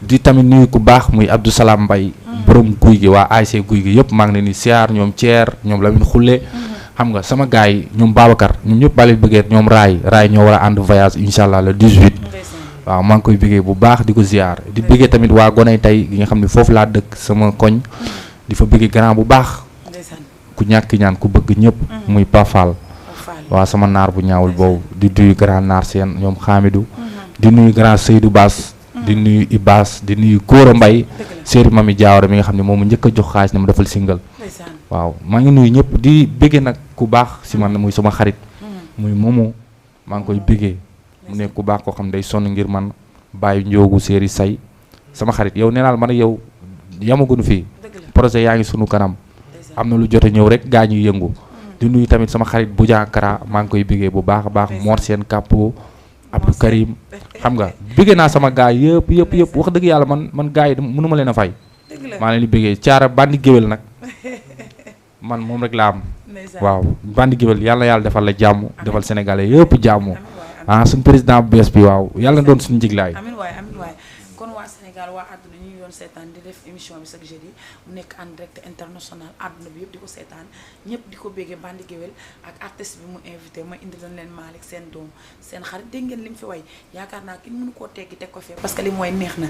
Speaker 2: di tamit nuyu ku baax muy Abdou Salam Mbay borom guy gi waa ASC guy gi yëpp maa ngi leen di siyaar ñoom Thier ñoom Lamine Xulle xam nga sama gars yi ñoom Babacar ñoom ñëpp bàle bëggeet ñoom raay ñoo war a ànd voyage incha allah le 18 waaw maa ngi koy bëggee bu baax di ko ziar di bëggee tamit waa goney tey gi nga xam ne foofu laa dëkk sama koñ di fa bëggee grand bu baax ku ñàkk ñaan ku bëgg ñëpp muy Pafal waaw sama naar bu ñaawul boobu di nuyu grand naar seen ñoom Xaamidou di nuyu grand Seydou Bass di nuyu Ibas di nuyu Góora Mbay séeri Mami Diawara mi nga xam ne moom mu njëkk a jox xaalis ne mu defal single waaw maa ngi nuyu ñëpp di bëggee nag ku baax si man muy sama xarit muy Momo maa ngi koy bëggee mu nekk ku baax koo xam day sonn ngir man bàyyi njoogu séeri say sama xarit yow nee naa man ak yow yamaguñu fii projet yaa ngi sunu kanam am na lu jot a ñëw rek gaa ñuy yëngu di nuyu tamit sama xarit bu jaakara maa ngi koy bëggee bu baax a baax Mor seen Kapo Abdou Karim xam nga bëggee naa sama gaa yëpp wax dëgg yàlla man gaa yi mënu ma leen a fay maa leen di bëggee Thiara bandi géwél nag man moom rek laa am waaw bandi géwél yàlla defal la jàmm defal sénégalais yëpp jàmm suñu président bu bees bi waaw yàlla na doon suñu njiglaay
Speaker 1: kon waa Sénégal waa àdduna ñu yoon seetaan di def émission bi chaque jeudi mu nekk en direct international àdduna bi yëpp di ko seetaan ñëpp di ko béggee bandi géwél ak artiste bi mu invité ma indi doon leen Malick seen doom seen xarit dégg ngeen li mu fi way yaakaar naa kenn mënu koo teggi teg ko fee parce que li mu way neex na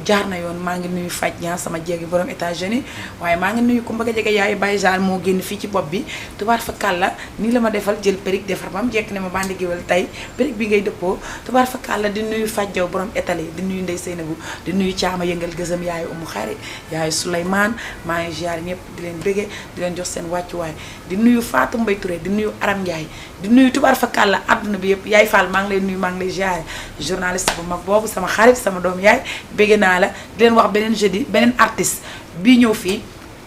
Speaker 1: jaar na yoon maa ngi nuyu Faj ñaa sama jéegi borom États-Unis waaye maa ngi nuyu ku mbëgg a jege yaay Baye Jal moo génn fii ci bopp bi tubaar fa kàlla nii la ma defal jël périg defar ba mu jekk ne ma bandi géwél tey périg bi ngay dëppoo tubaar fa kàlla di nuyu Faj Jaw borom Italie di nuyu Ndey Seynabu di nuyu caama yëngal gësam yaayu umu xari yaayu Souleymane maa ngi ziar ñëpp di leen bëggee di leen jox seen wàccuwaay di nuyu Fatou Mbaye Touré di nuyu Aram Ndiaye di nuyu tubaar fa kàlla àdduna bi yëpp yaay Fall maa ngi lay nuyu maa ngi lay ziar journaliste bu mag boobu sama xarit sama doom yaay bëggee naa la di leen wax beneen jeudi beneen artiste bii ñëw fii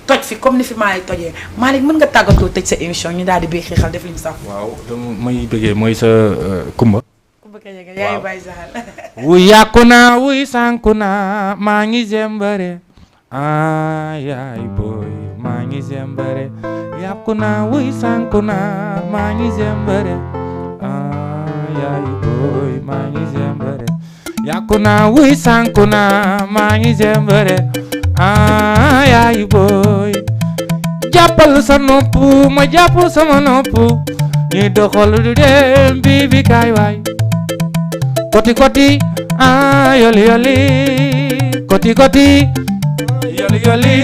Speaker 1: toj fi comme ni fi Malick tojee Malick mën nga tàggatoo tëj sa émission ñu daal di béy xiixal def li ñu sax
Speaker 2: waaw dama may bëggee mooy sa Kumba
Speaker 3: wuy yàqu naa wuy sànku naa maa ngi zembare yaay booy maa ngi zembare yàqu naa wuy sànku naa maa ngi zembare yaay booy maa ngi zembare yàqu naa wuy sànku naa maa ngi zembare yaay booy jàppal sa nopp ma jàpp sama nopp ñuy doxal du dem bi kaay waay koti koti yoli yoli koti koti yoli yoli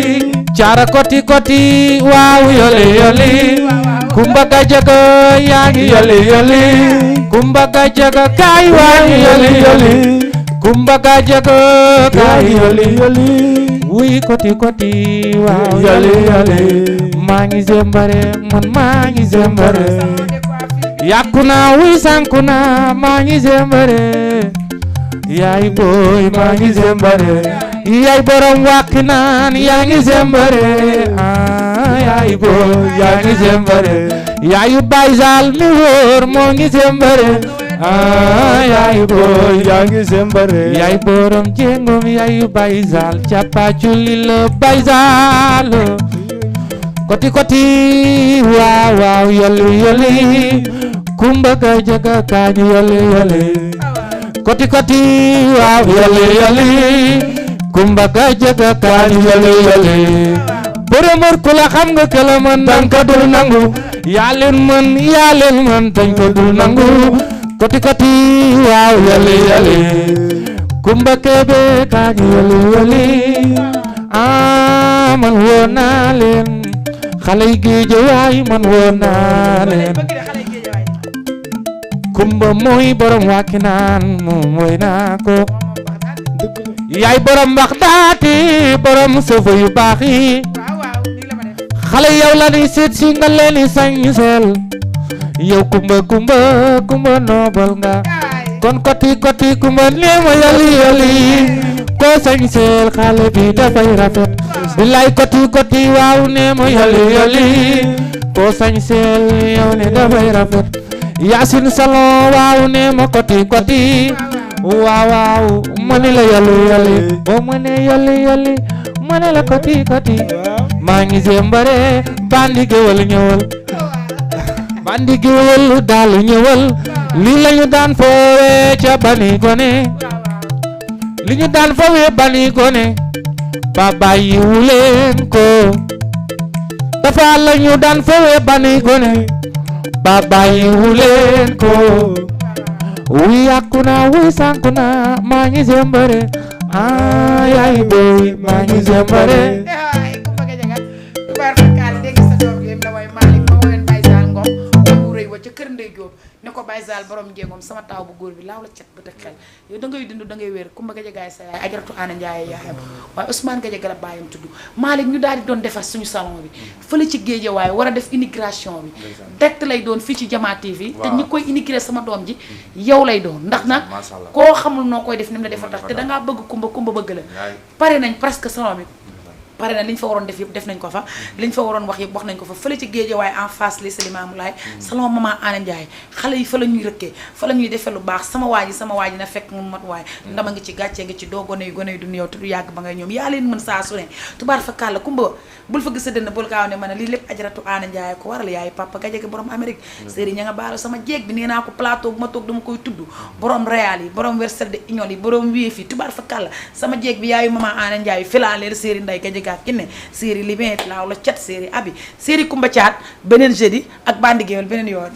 Speaker 3: Thiara koti koti waaw yoli yoli kumba gajaga yaa ngi yoli yoli kumba gajaga kaay waay yoli yoli kumba ga jaga kaay yoli yoli wuy koti koti waaw yoli yoli maa ngi zembare man maa ngi zembare yàkku naa wuy sànku naa maa ngi zembare yaay booy maa ngi zembare yaay borom wàkki naan yaa ngi zembare yaay booy yaa ngi zembare yaayu Baay Saal mi wóor moo ngi zembare yaay booy yaa ngi zembare yaay borom jéngom yaayu Baay Saal capaculi la Baay Saal koti koti waaw waaw yoli yoli kumba ga jaga kañu yoli yoli koti koti waaw yoli yoli kumba ga jaga kañu yoli yoli boromor ku la xam nga kala man dañ ko dul nangu yaa leen man dañ ko dul nangu koti koti waaw yoli yoli kumba kebe kañu yoli yoli man woo naa leen xale yi Géejawaay man woo naa leen kumba mooy borom Wakinaan moom mooy naa ko yaay borom wax daati borom sëfa yu baax yi xale yow la ni seet si nga leen di sañseel yow kumba noobal nga kon koti koti kumba nee ma yali yali ko sañseel xale bi dafay rafet billaay koti waaw nee ma yali yali ko sañseel yow ne dafay rafet Yaasin Salon waaw nee ma koti waaw ma ne la yali boo ma ne yali ma ne la koti maa ngi zembare bandi géwël ñëwal bandi géwël daal ñëwal lii lañu daan foowee ca bani gone li ñu daan foowee bani gone ba bàyyiwu leen ko dafa lañu daan foowee bani gone ba bàyyiwu leen ko wuy yàqu naa wuy sànku naa maa ngi zembare yaay booy maa ngi zembare
Speaker 1: ca kër Ndey Jóob ne ko Baye Saal borom jéegoom sama taaw bu góor bi laaw la cet ba teg xel yow da ngay dund da ngay wér Kumba Gajagaay sa yaay Ajaratu Ana Njaay yaayam waaye Ousmane Gajaga la baayam tudd Malick ñu daal di doon defar suñu salon bi fële ci Géejawaay war a def immigration bi direct lay doon fii ci Jama TV te ñi koy immigré sama doom ji yow lay doon ndax nag koo xamul noo koy def ni mu la defar tax te dangaa bëgg Kumba bëgg la pare nañ presque salon bi pare na li ñu fa waroon def yëpp def nañ ko fa li ñu fa waroon wax yëpp wax nañ ko fa fële ci Géejawaay en face lycée Limamou Laye salon maman Ana Ndiaye xale yi fa la ñuy rëkkee fa la ñuy defee lu baax sama waa ji na fekk mu mat waay ndama ngi ci gàccee ngi ci doo gone yu du néew te du yàgg ba ngay ñoom yaa leen mën saa su ne tubaar fa kàlla Kumba bul fa gis sa dënn bul gaaw ne ma ne lii lépp Ajaratu Ana Ndiaye ko waral yaay papa Gajaga borom Amérique séeri ña nga baalo sama jeeg bi nee naa ko plateau bu ma toog dama koy tudd borom Real yi borom Western Union yi borom Wéef yi tubaar fa kàlla sama jeeg bi yaayu maman Ana Ndiaye filaaleel séeri Nday Gajaga ki ne séeri li met laaw la cat séeri abi séeri Kumba Caat beneen jeudi ak bandi géwél beneen yoon